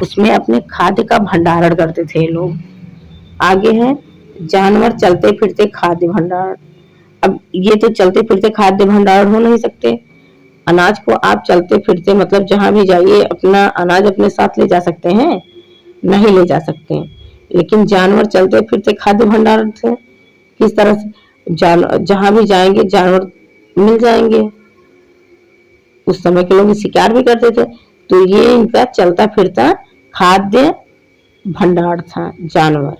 उसमें अपने खाद्य का भंडारण करते थे लोग। आगे है जानवर चलते फिरते खाद्य भंडारण। अब ये तो चलते फिरते खाद्य भंडारण हो नहीं सकते। अनाज को आप चलते फिरते मतलब जहां भी जाइए अपना अनाज अपने साथ ले जा सकते हैं? नहीं ले जा सकते। लेकिन जानवर चलते फिरते खाद्य भंडारण थे। किस तरह से? जहां भी जाएंगे जानवर मिल जाएंगे। उस समय के लोग शिकार भी करते थे, तो ये इनका चलता फिरता खाद्य भंडार था जानवर,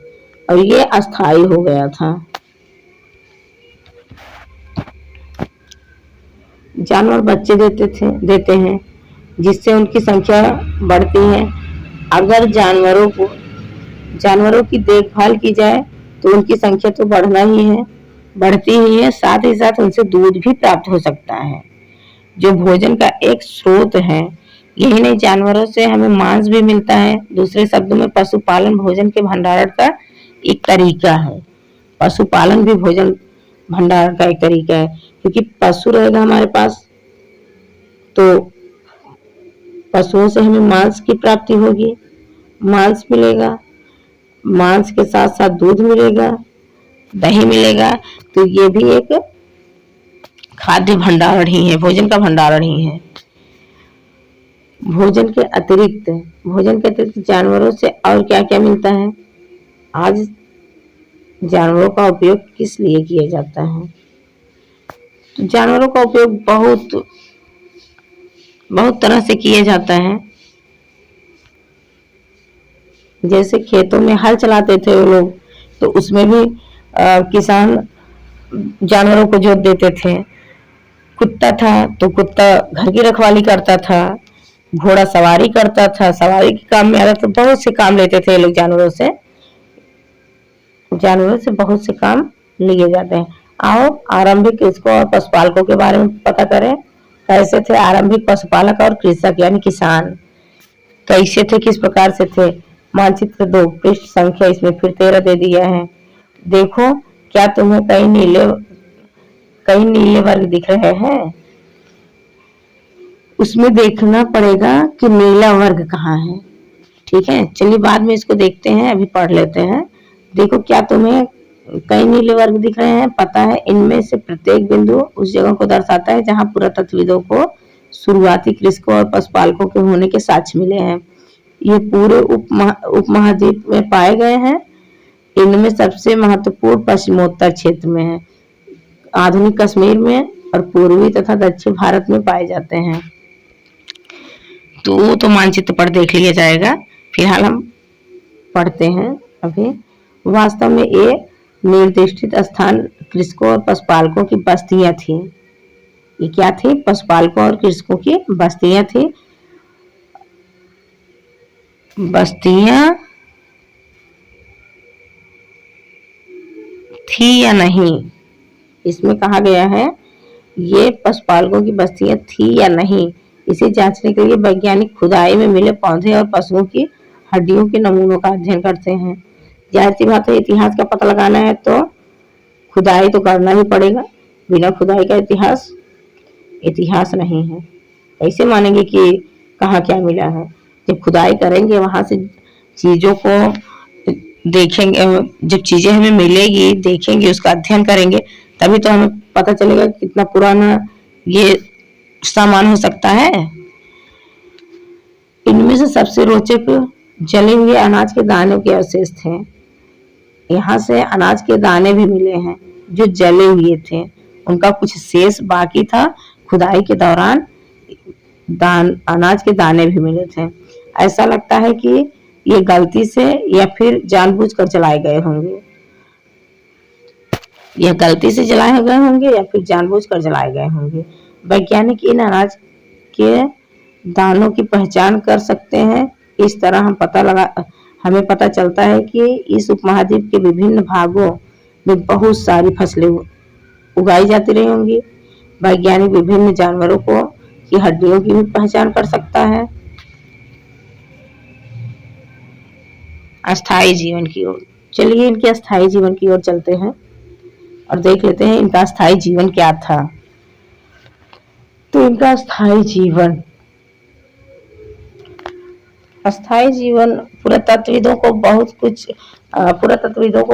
और ये अस्थायी हो गया था। जानवर बच्चे देते हैं जिससे उनकी संख्या बढ़ती है। अगर जानवरों की देखभाल की जाए तो उनकी संख्या तो बढ़ती ही है, साथ ही साथ उनसे दूध भी प्राप्त हो सकता है जो भोजन का एक स्रोत है। यही नहीं, जानवरों से हमें मांस भी मिलता है। दूसरे शब्दों में पशुपालन भोजन के भंडारण का एक तरीका है। पशुपालन भी भोजन भंडारण का एक तरीका है, क्योंकि पशु रहेगा हमारे पास तो पशुओं से हमें मांस की प्राप्ति होगी, मांस मिलेगा, मांस के साथ साथ दूध मिलेगा, दही मिलेगा। तो ये भी एक खाद्य भंडारण ही है, भोजन का भंडारण ही है। भोजन के अतिरिक्त जानवरों से और क्या क्या मिलता है? आज जानवरों का उपयोग किस लिए किया जाता है? तो जानवरों का उपयोग बहुत बहुत तरह से किया जाता है। जैसे खेतों में हल चलाते थे वो लोग, तो उसमें भी किसान जानवरों को जोत देते थे। कुत्ता था तो कुत्ता घर की रखवाली करता था, घोड़ा सवारी करता था, सवारी के काम में आता, तो बहुत से काम लेते थे ये लोग जानवरों से। जानवरों से बहुत से काम लिए जाते हैं। आओ आरंभिक कृषकों और पशुपालकों के बारे में पता करें। कैसे थे आरंभिक पशुपालक और कृषक यानी किसान? कैसे थे, किस प्रकार से थे? मानचित्र 2 पृष्ठ संख्या इसमें फिर 13 दे दिया है। देखो क्या तुम्हें कई नीले वर्ग दिख रहे हैं? उसमें देखना पड़ेगा कि नीला वर्ग कहाँ है। ठीक है, चलिए बाद में इसको देखते हैं, अभी पढ़ लेते हैं। देखो क्या तुम्हें कई नीले वर्ग दिख रहे हैं? पता है इनमें से प्रत्येक बिंदु उस जगह को दर्शाता है जहां पुरातत्वविदों को शुरुआती कृषकों और पशुपालकों के होने के साक्ष्य मिले हैं। ये पूरे उपमहाद्वीप में पाए गए हैं। इनमें सबसे महत्वपूर्ण पश्चिमोत्तर क्षेत्र में है, आधुनिक कश्मीर में और पूर्वी तथा दक्षिण भारत में पाए जाते हैं। तो वो तो मानचित्र पर देख लिया जाएगा, फिलहाल हम पढ़ते हैं अभी। वास्तव में ये निर्दिष्टित स्थान कृषकों और पशुपालकों की बस्तियां थी। ये क्या थी? पशुपालकों और कृषकों की बस्तियां थी। बस्तियां थी या नहीं, इसमें कहा गया है ये पशुपालकों की बस्तियां थी या नहीं, इसे जांचने के लिए वैज्ञानिक खुदाई में मिले पौधे और पशुओं की हड्डियों के नमूनों का अध्ययन करते हैं। जाहिर सी बात है, इतिहास का पता लगाना है तो खुदाई तो करना ही पड़ेगा। बिना खुदाई का इतिहास नहीं है। ऐसे मानेंगे कि कहाँ क्या मिला है? जब खुदाई करेंगे, वहां से चीजों को देखेंगे, जब चीजें हमें मिलेगी, देखेंगे, उसका अध्ययन करेंगे, तभी तो हमें पता चलेगा कितना पुराना ये सामान हो सकता है। इनमें से सबसे रोचक जले हुए अनाज के दानों के अवशेष थे। यहाँ से अनाज के दाने भी मिले हैं जो जले हुए थे, उनका कुछ शेष बाकी था। खुदाई के दौरान अनाज के दाने भी मिले थे। ऐसा लगता है कि ये गलती से या फिर जानबूझकर जलाए गए होंगे। यह गलती से जलाए गए होंगे या फिर जानबूझकर जलाए गए होंगे। वैज्ञानिक इन अनाज के दानों की पहचान कर सकते हैं। इस तरह हमें पता चलता है कि इस उपमहाद्वीप के विभिन्न भागों में बहुत सारी फसलें उगाई जाती रही होंगी। वैज्ञानिक विभिन्न जानवरों की हड्डियों की भी पहचान कर सकता है। अस्थायी जीवन की ओर चलिए, इनके अस्थायी जीवन की ओर चलते हैं और देख लेते हैं इनका अस्थायी जीवन क्या था। तो इनका अस्थायी जीवन पुरातत्वविदों को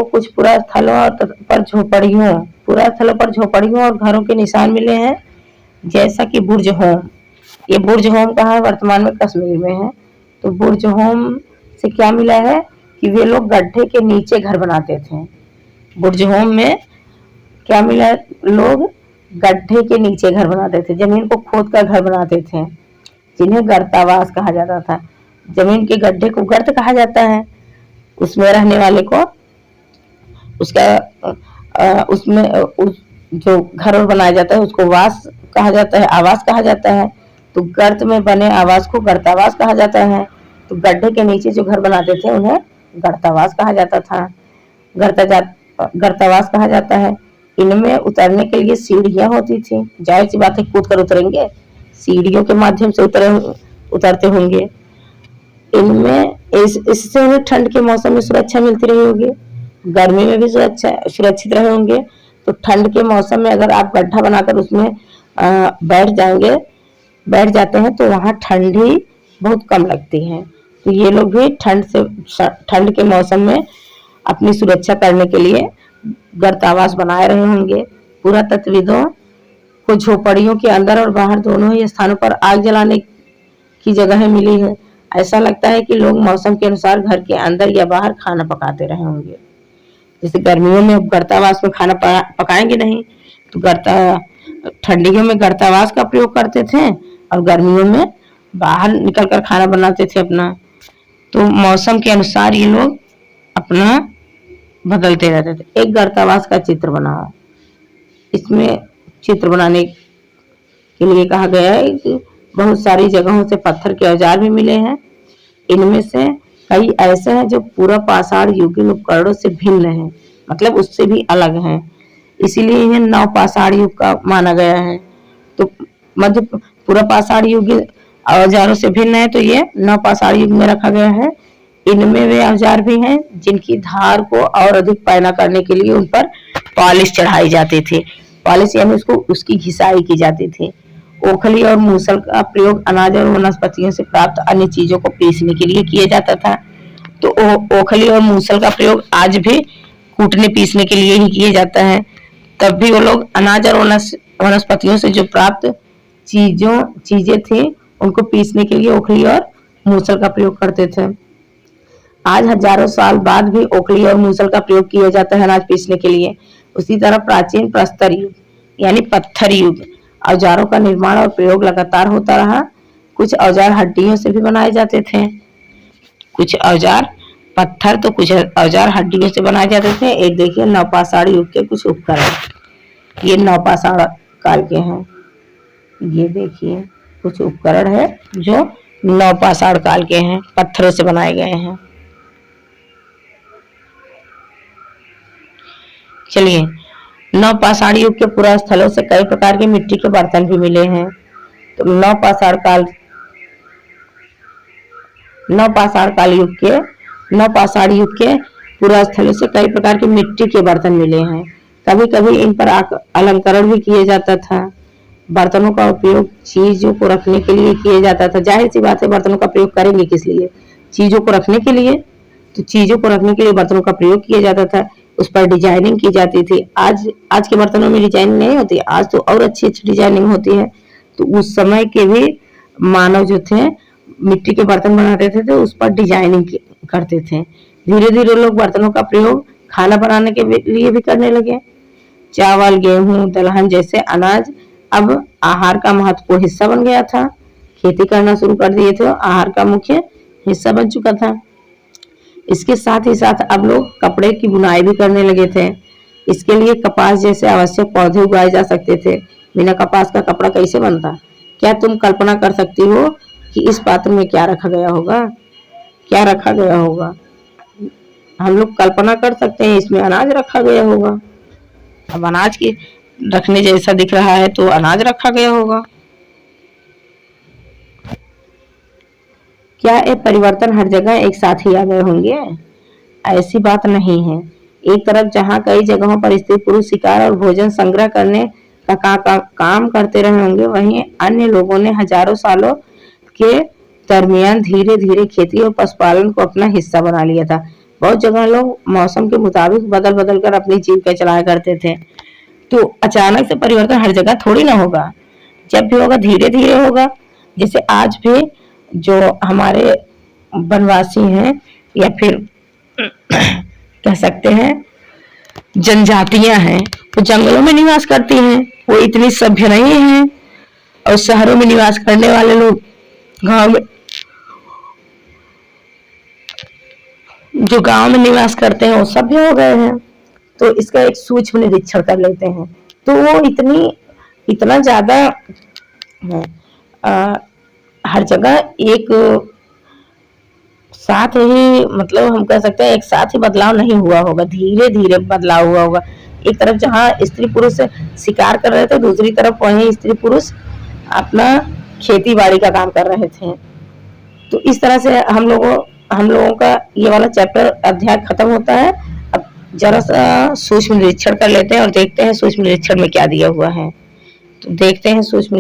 कुछ पुरास्थलों पर झोपड़ियों और घरों के निशान मिले हैं, जैसा कि बुर्ज होम। ये बुर्ज होम कहाँ है? वर्तमान में कश्मीर में है। तो बुर्ज होम से क्या मिला है कि वे लोग गड्ढे के नीचे घर बनाते थे। बुर्ज होम में क्या मिला? लोग गड्ढे के नीचे घर बनाते थे, जमीन को खोद कर घर बनाते थे, जिन्हें गर्तावास कहा जाता था। जमीन के गड्ढे को गर्त कहा जाता है। उसमें रहने वाले को उसमें जो घर बनाया जाता है उसको वास कहा जाता है, आवास कहा जाता है। तो गर्त में बने आवास को गर्तावास कहा जाता है। तो गड्ढे के नीचे जो घर बनाते थे उन्हें गर्तावास कहा जाता था, गर्तावास कहा जाता है। इनमें उतरने के लिए सीढ़ियां होती थी। जाहिर सी बात है, कूद कर उतरेंगे, सीढ़ियों के माध्यम से उतरते होंगे। इनमें इससे उन्हें ठंड के मौसम में सुरक्षा मिलती रही होगी, गर्मी में भी सुरक्षित रहे होंगे। तो ठंड के मौसम में अगर आप गड्ढा बनाकर उसमें बैठ जाते हैं तो वहां ठंडी बहुत कम लगती है। तो ये लोग भी ठंड के मौसम में अपनी सुरक्षा करने के लिए गर्तावास बनाए रहे होंगे। पुरातत्वविदों को झोपड़ियों के अंदर और बाहर दोनों ही स्थानों पर आग जलाने की जगह मिली है। ऐसा लगता है कि लोग मौसम के अनुसार घर के अंदर या बाहर खाना पकाते रहे होंगे। जैसे गर्मियों में अब गर्तावास में खाना पकाएंगे नहीं, तो ठंडियों में गर्तावास का प्रयोग करते थे और गर्मियों में बाहर निकल कर खाना बनाते थे अपना। तो मौसम के अनुसार ये लोग अपना बदलते रहते थे। एक गर्तावास का चित्र बनाओ। इसमें चित्र बनाने के लिए कहा गया है कि बहुत सारी जगहों से पत्थर के औजार भी मिले हैं। इनमें से कई ऐसे हैं जो पूरा पाषाण युगीन उपकरणों से भिन्न हैं, मतलब उससे भी अलग हैं, इसीलिए इन्हें नवपाषाण युग का माना गया है। तो मध्य पूरा पाषाण युग औजारों से भिन्न है, तो ये नवपाषाण युग में रखा गया है। इनमें वे औजार भी हैं जिनकी धार को और अधिक पैना करने के लिए उन पर पॉलिश चढ़ाई जाती थी। पॉलिश यानी उसकी घिसाई की जाती थी। ओखली और मूसल का प्रयोग अनाज और वनस्पतियों से प्राप्त अन्य चीजों को पीसने के लिए किया जाता था। तो ओखली और मूसल का प्रयोग आज भी कूटने पीसने के लिए ही किया जाता है। तब भी वो लोग अनाज और वनस्पतियों से जो प्राप्त चीजें थी उनको पीसने के लिए ओखली और मूसल का प्रयोग करते थे। आज हजारों साल बाद भी ओखली और मूसल का प्रयोग किया जाता है अनाज पीसने के लिए। उसी तरह प्राचीन प्रस्तर युग यानी पत्थर युग औजारों का निर्माण और प्रयोग लगातार होता रहा। कुछ औजार हड्डियों से भी बनाए जाते थे, कुछ औजार पत्थर तो कुछ औजार हड्डियों से बनाए जाते थे। एक देखिए नवपाषाण युग के कुछ उपकरण, ये नवपाषाण काल के हैं। ये देखिए कुछ उपकरण है जो नवपाषाण काल के हैं, पत्थरों से बनाए गए हैं। चलिए, नवपाषाण युग के पुरा स्थलों से कई प्रकार के मिट्टी के बर्तन भी मिले हैं। तो नवपाषाण युग के पुरा स्थलों से कई प्रकार के मिट्टी के बर्तन मिले हैं। कभी कभी इन पर अलंकरण भी किया जाता था। बर्तनों का उपयोग चीजों को रखने के लिए किया जाता था। जाहिर सी बात है, बर्तनों का प्रयोग करेंगे किस लिए? चीजों को रखने के लिए। तो चीजों को रखने के लिए बर्तनों का प्रयोग किया जाता था। उस पर डिजाइनिंग की जाती थी। आज के बर्तनों में डिजाइनिंग नहीं होती, आज तो और अच्छी अच्छी डिजाइनिंग होती है। तो उस समय के भी मानव जो थे मिट्टी के बर्तन बनाते थे तो उस पर डिजाइनिंग करते थे। धीरे धीरे लोग बर्तनों का प्रयोग खाना बनाने के लिए भी करने लगे। चावल, गेहूं, दलहन जैसे अनाज अब आहार का महत्वपूर्ण हिस्सा बन गया था। खेती करना शुरू कर दिए थे, आहार का मुख्य हिस्सा बन चुका था। इसके साथ ही साथ अब लोग कपड़े की बुनाई भी करने लगे थे। इसके लिए कपास जैसे आवश्यक पौधे उगाए जा सकते थे। बिना कपास का कपड़ा कैसे बनता? क्या तुम कल्पना कर सकती हो कि इस पात्र में क्या रखा गया होगा? क्या रखा गया होगा? हम लोग कल्पना कर सकते हैं, इसमें अनाज रखा गया होगा। अब अनाज की रखने जैसा दिख रहा है तो अनाज रखा गया होगा। क्या ये परिवर्तन हर जगह एक साथ ही आ गए होंगे? ऐसी बात नहीं है। एक तरफ जहां कई जगहों पर स्त्री पुरुष शिकार और भोजन संग्रह करने का काम करते रहे होंगे, वहीं अन्य लोगों ने हजारों सालों के दरमियान धीरे धीरे खेती और पशुपालन को अपना हिस्सा बना लिया था। बहुत जगह लोग मौसम के मुताबिक बदल बदल कर अपनी जीविका चलाया करते थे। तो अचानक से परिवर्तन हर जगह थोड़ी ना होगा, जब भी होगा धीरे धीरे होगा। जैसे आज भी जो हमारे वनवासी हैं या फिर कह सकते हैं जनजातियां हैं, वो जंगलों में निवास करती हैं, वो इतनी सभ्य नहीं है। और शहरों में निवास करने वाले लोग गांव में निवास करते हैं वो सभ्य हो गए हैं। तो इसका एक सूक्ष्म निरीक्षण कर लेते हैं। तो वो इतना ज्यादा हर जगह एक साथ ही, मतलब हम कह सकते हैं एक साथ ही बदलाव नहीं हुआ होगा, धीरे धीरे बदलाव हुआ होगा। एक तरफ जहाँ स्त्री पुरुष शिकार कर रहे थे, दूसरी तरफ वहीं स्त्री पुरुष अपना खेती बाड़ी का काम कर रहे थे। तो इस तरह से हम लोगों का ये वाला चैप्टर अध्याय खत्म होता है। अब जरा सा सूक्ष्म निरीक्षण कर लेते हैं और देखते हैं सूक्ष्म निरीक्षण में क्या दिया हुआ है। तो देखते हैं सूक्ष्म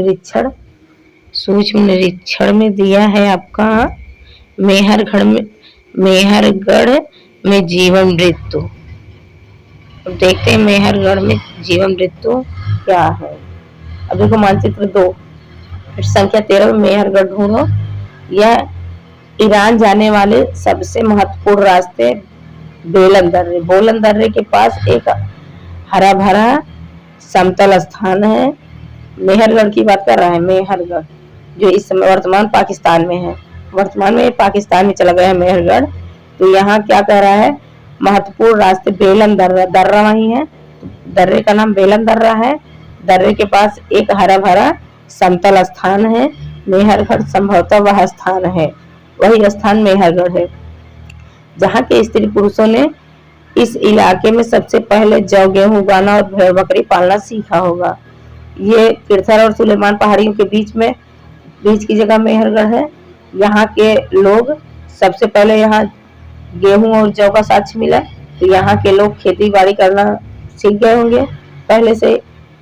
निरीक्षण में दिया है आपका मेहरगढ़ में जीवन मृत्यु। देखते हैं मेहरगढ़ में जीवन मृत्यु क्या है। अब देखो मानचित्र 2 संख्या 13 में मेहरगढ़ ढूंढो। यह ईरान जाने वाले सबसे महत्वपूर्ण रास्ते बेलन दर्रे। बोलन दर्रे के पास एक हरा भरा समतल स्थान है। मेहरगढ़ की बात कर रहा है, मेहरगढ़ जो इस समय वर्तमान पाकिस्तान में है, वर्तमान में पाकिस्तान में चला गया है मेहरगढ़। तो यहाँ क्या कह रहा है, महत्वपूर्ण रास्ते बेलन दर्रा, दर्रा वही है, दर्रे का नाम बेलन दर्रा है। दर्रे के पास एक हरा भरा समतल स्थान है। मेहरगढ़ संभवतः वह स्थान है, वही स्थान मेहरगढ़ है जहाँ के स्त्री पुरुषों ने इस इलाके में सबसे पहले जौ गेहूं उगाना और भेड़ बकरी पालना सीखा होगा। ये किरथर और सुलेमान पहाड़ियों के बीच की जगह मेहरगढ़ है। यहाँ के लोग सबसे पहले यहाँ गेहूं और जौ का साक्ष्य मिला, तो यहाँ के लोग खेती बाड़ी करना सीख गए होंगे,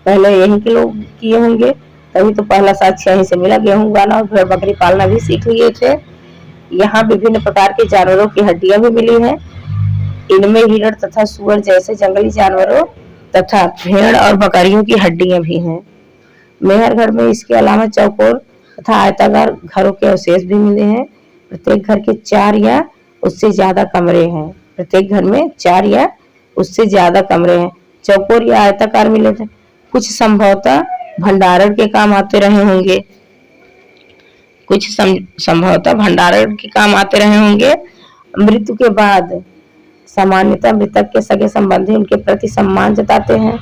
पहले यहीं के लोग किए होंगे, तभी तो पहला साक्ष्य यहीं से मिला। गेहूं उगाना और भेड़ बकरी पालना भी सीख लिए थे। यहाँ विभिन्न प्रकार के जानवरों की हड्डियां भी मिली हैं। इनमें हिरण तथा सुअर जैसे जंगली जानवरों तथा भेड़ और बकरियों की हड्डियां भी हैं। मेहरगढ़ में इसके अलावा चौकोर तथा आयताकार घरों के अवशेष भी मिले हैं। प्रत्येक घर के 4 या उससे ज्यादा कमरे हैं। प्रत्येक घर में 4 या उससे ज्यादा कमरे हैं। चौकोर या आयताकार मिले थे। कुछ संभवतः भंडारण के काम आते रहे होंगे, कुछ संभवतः भंडारण के काम आते रहे होंगे। मृत्यु के बाद सामान्यतः मृतक के सगे संबंधी उनके प्रति सम्मान जताते हैं।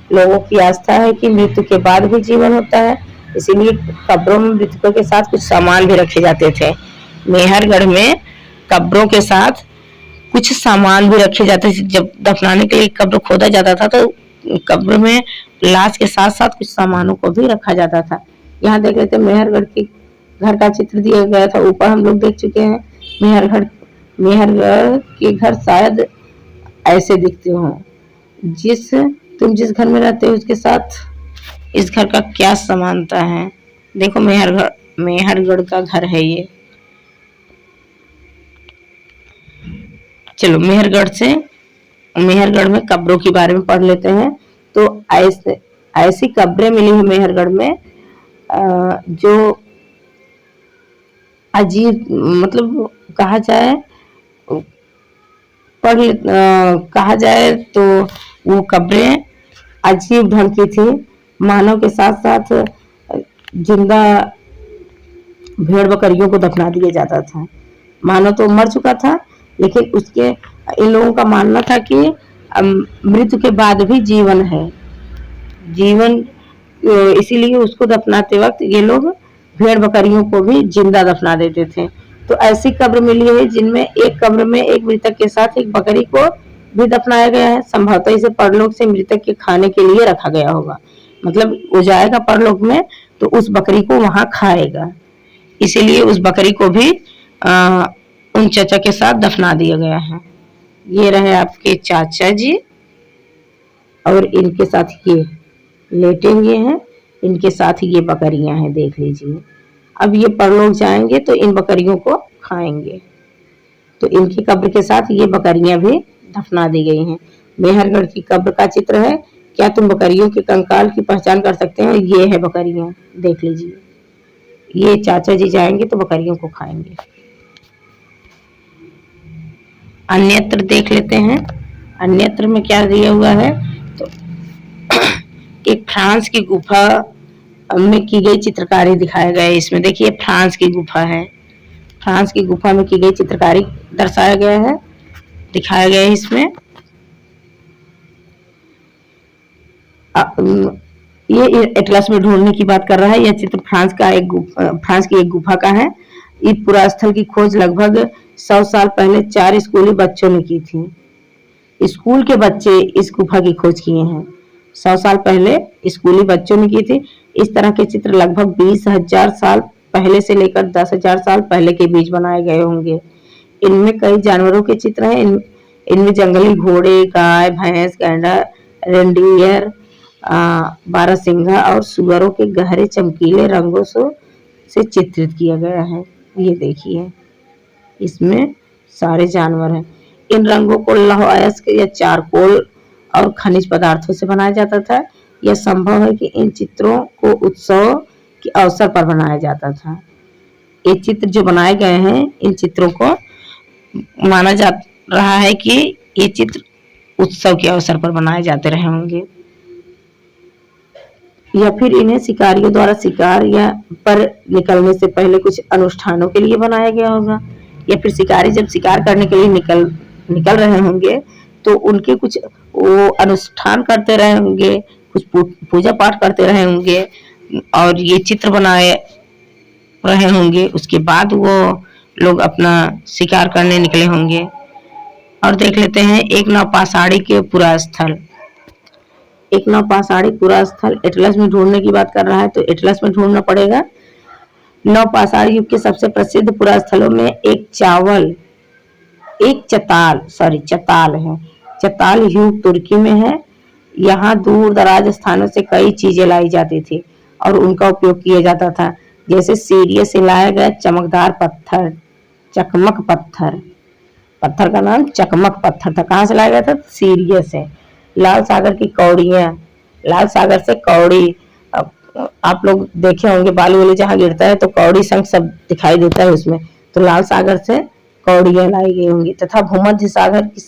लोगों की आस्था है कि मृत्यु के बाद भी जीवन होता है, इसीलिए कब्रों में मृतकों के साथ कुछ सामान भी रखे जाते थे। मेहरगढ़ में कब्रों के साथ कुछ सामान भी रखे जाते थे। जब दफनाने के लिए कब्र खोदा जाता था तो कब्र में लाश के साथ साथ कुछ सामानों को भी रखा जाता था। यहाँ देख लेते मेहरगढ़ के घर का चित्र दिया गया था, ऊपर हम लोग देख चुके हैं। मेहरगढ़ के घर शायद ऐसे दिखते हो। तुम जिस घर में रहते हो उसके साथ इस घर का क्या समानता है। देखो मेहरगढ़ का घर है ये। चलो मेहरगढ़ में कब्रों के बारे में पढ़ लेते हैं। तो ऐसी कब्रें मिली है मेहरगढ़ में जो अजीब, मतलब कहा जाए तो वो कब्रें अजीब ढंग की थी। मानव के साथ साथ जिंदा भेड़ बकरियों को दफना दिया जाता था। मानव तो मर चुका था, लेकिन इन लोगों का मानना था कि मृत्यु के बाद भी जीवन है, इसीलिए उसको दफनाते वक्त ये लोग भेड़ बकरियों को भी जिंदा दफना देते थे। तो ऐसी कब्र मिली है जिनमें एक कब्र में एक मृतक के साथ एक बकरी को भी दफनाया गया है। संभवतः इसे परलोक से मृतक के खाने के लिए रखा गया होगा, मतलब वो जाएगा परलोक में तो उस बकरी को वहां खाएगा, इसीलिए उस बकरी को भी उन चाचा के साथ दफना दिया गया है। ये रहे आपके चाचा जी और इनके साथ ये लेटे हुए हैं, इनके साथ ये बकरियां हैं, देख लीजिए। अब ये परलोक जाएंगे तो इन बकरियों को खाएंगे, तो इनकी कब्र के साथ ये बकरियां भी दफना दी गई हैं। मेहरगढ़ की कब्र का चित्र है। क्या तुम बकरियों के कंकाल की पहचान कर सकते हो? ये है बकरियां, देख लीजिए। ये चाचा जी जाएंगे तो बकरियों को खाएंगे। अन्यत्र देख लेते हैं। अन्यत्र में क्या दिया हुआ है, तो एक फ्रांस की गुफा में की गई चित्रकारी दिखाया गया है। इसमें देखिए फ्रांस की गुफा है, फ्रांस की गुफा में की गई चित्रकारी दर्शाया गया है, दिखाया गया है इसमें। ये एटलस में ढूंढने की बात कर रहा है। यह चित्र फ्रांस की एक गुफा का है। इस पुरा स्थल की खोज लगभग 100 साल पहले 4 स्कूली बच्चों ने की थी। स्कूल के बच्चे इस गुफा की खोज किए हैं। 100 साल पहले स्कूली बच्चों ने की थी। इस तरह के चित्र लगभग 20,000 साल पहले से लेकर 10,000 साल पहले के बीच बनाए गए होंगे। इनमें कई जानवरों के चित्र हैं। इनमें जंगली घोड़े, गाय, भैंस, गैंडा, रेंडियर, बारहसिंघा और सुअरों के गहरे चमकीले रंगों से चित्रित किया गया है। ये देखिए, इसमें सारे जानवर हैं। इन रंगों को लौह अयस्क या चारकोल और खनिज पदार्थों से बनाया जाता था। यह संभव है कि इन चित्रों को उत्सव के अवसर पर बनाया जाता था। ये चित्र जो बनाए गए हैं, इन चित्रों को माना जा रहा है कि ये चित्र उत्सव के अवसर पर बनाए जाते रहे होंगे, या फिर इन्हें शिकारियों द्वारा शिकार या पर निकलने से पहले कुछ अनुष्ठानों के लिए बनाया गया होगा, या फिर शिकारी जब शिकार करने के लिए निकल रहे होंगे तो उनके कुछ वो अनुष्ठान करते रहे होंगे, कुछ पूजा पाठ करते रहे होंगे और ये चित्र बनाए रहे होंगे। उसके बाद वो लोग अपना शिकार करने निकले होंगे। और देख लेते हैं एक नवपाषाणी के पुरा स्थल। एक नवपाषाणी पुरा स्थल एटलस में ढूंढने की बात कर रहा है तो एटलस में ढूंढना पड़ेगा। नवपाषाणी युग के सबसे प्रसिद्ध पुरा स्थलों में एक चताल है। चताल युग तुर्की में है। यहाँ दूर दराज स्थानों से कई चीजें लाई जाती थी और उनका उपयोग किया जाता था, जैसे सीरिया से लाया गया चमकदार पत्थर, चकमक पत्थर का नाम चकमक पत्थर था। कहाँ से लाया गया था? सीरिया से। लाल सागर की कौड़ियाँ, लाल सागर से कौड़ी, आप लोग देखे होंगे बालू वाली जहाँ गिरता है तो कौड़ी संग सब दिखाई देता है उसमें, तो लाल सागर से कौड़ियाँ लाई गई होंगी। तथा भूमध्य सागर की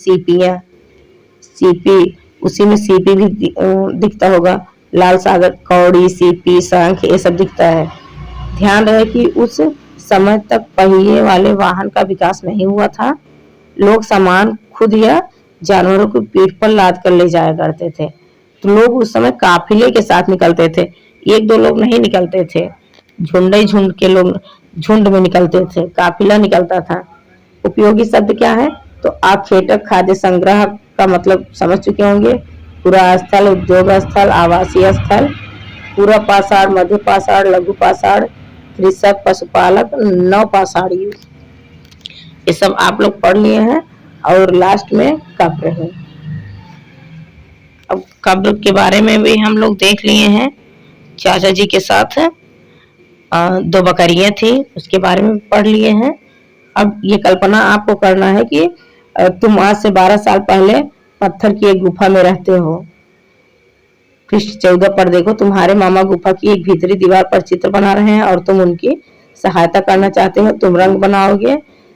सीपी, उसी में सीपी भी दिखता होगा। लाल सागर कौड़ी, सीपी, शंख ये सब दिखता है। ध्यान रहे कि उस समय तक पहिए वाले वाहन का विकास नहीं हुआ था। लोग सामान खुद या जानवरों को पीठ पर लाद कर ले जाया करते थे। तो लोग उस समय काफिले के साथ निकलते थे, एक दो लोग नहीं निकलते थे, झुंड के लोग झुंड में निकलते थे, काफिला निकलता था। उपयोगी शब्द क्या है? तो आप खेटक खाद्य संग्रह का मतलब समझ चुके होंगे। पुरा स्थल, उद्योग स्थल, आवासीय स्थल, पूरा पाषाण, मध्य पाषाण, लघु पाषाण, कृषक, पशुपालक, नवपाषाणी, ये सब आप लोग पढ़ लिए हैं। और लास्ट में कब्र है। अब कब्र के बारे में भी हम लोग देख लिए हैं। चाचा जी के साथ 2 बकरियां थी, उसके बारे में पढ़ लिए हैं। अब ये कल्पना आपको करना है कि तुम आज से 12 साल पहले पत्थर की एक गुफा में रहते हो। पृष्ठ 14 पर देखो, तुम्हारे मामा गुफा की एक भीतरी दीवार पर चित्र बना रहे हैं और तुम उनकी सहायता करना चाहते हो। तुम रंग बनाओगे,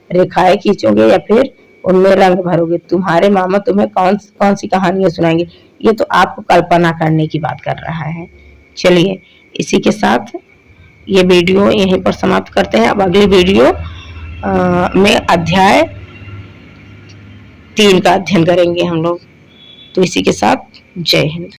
रेखाएं खींचोगे या फिर उनमें रंग भरोगे। तुम्हारे मामा तुम्हें कौन सी कहानियां सुनाएंगे? ये तो आपको कल्पना करने की बात कर रहा है। चलिए इसी के साथ ये वीडियो यहीं पर समाप्त करते हैं। अब अगली वीडियो में अध्याय 3 का अध्ययन करेंगे हम लोग। तो इसी के साथ जय हिंद।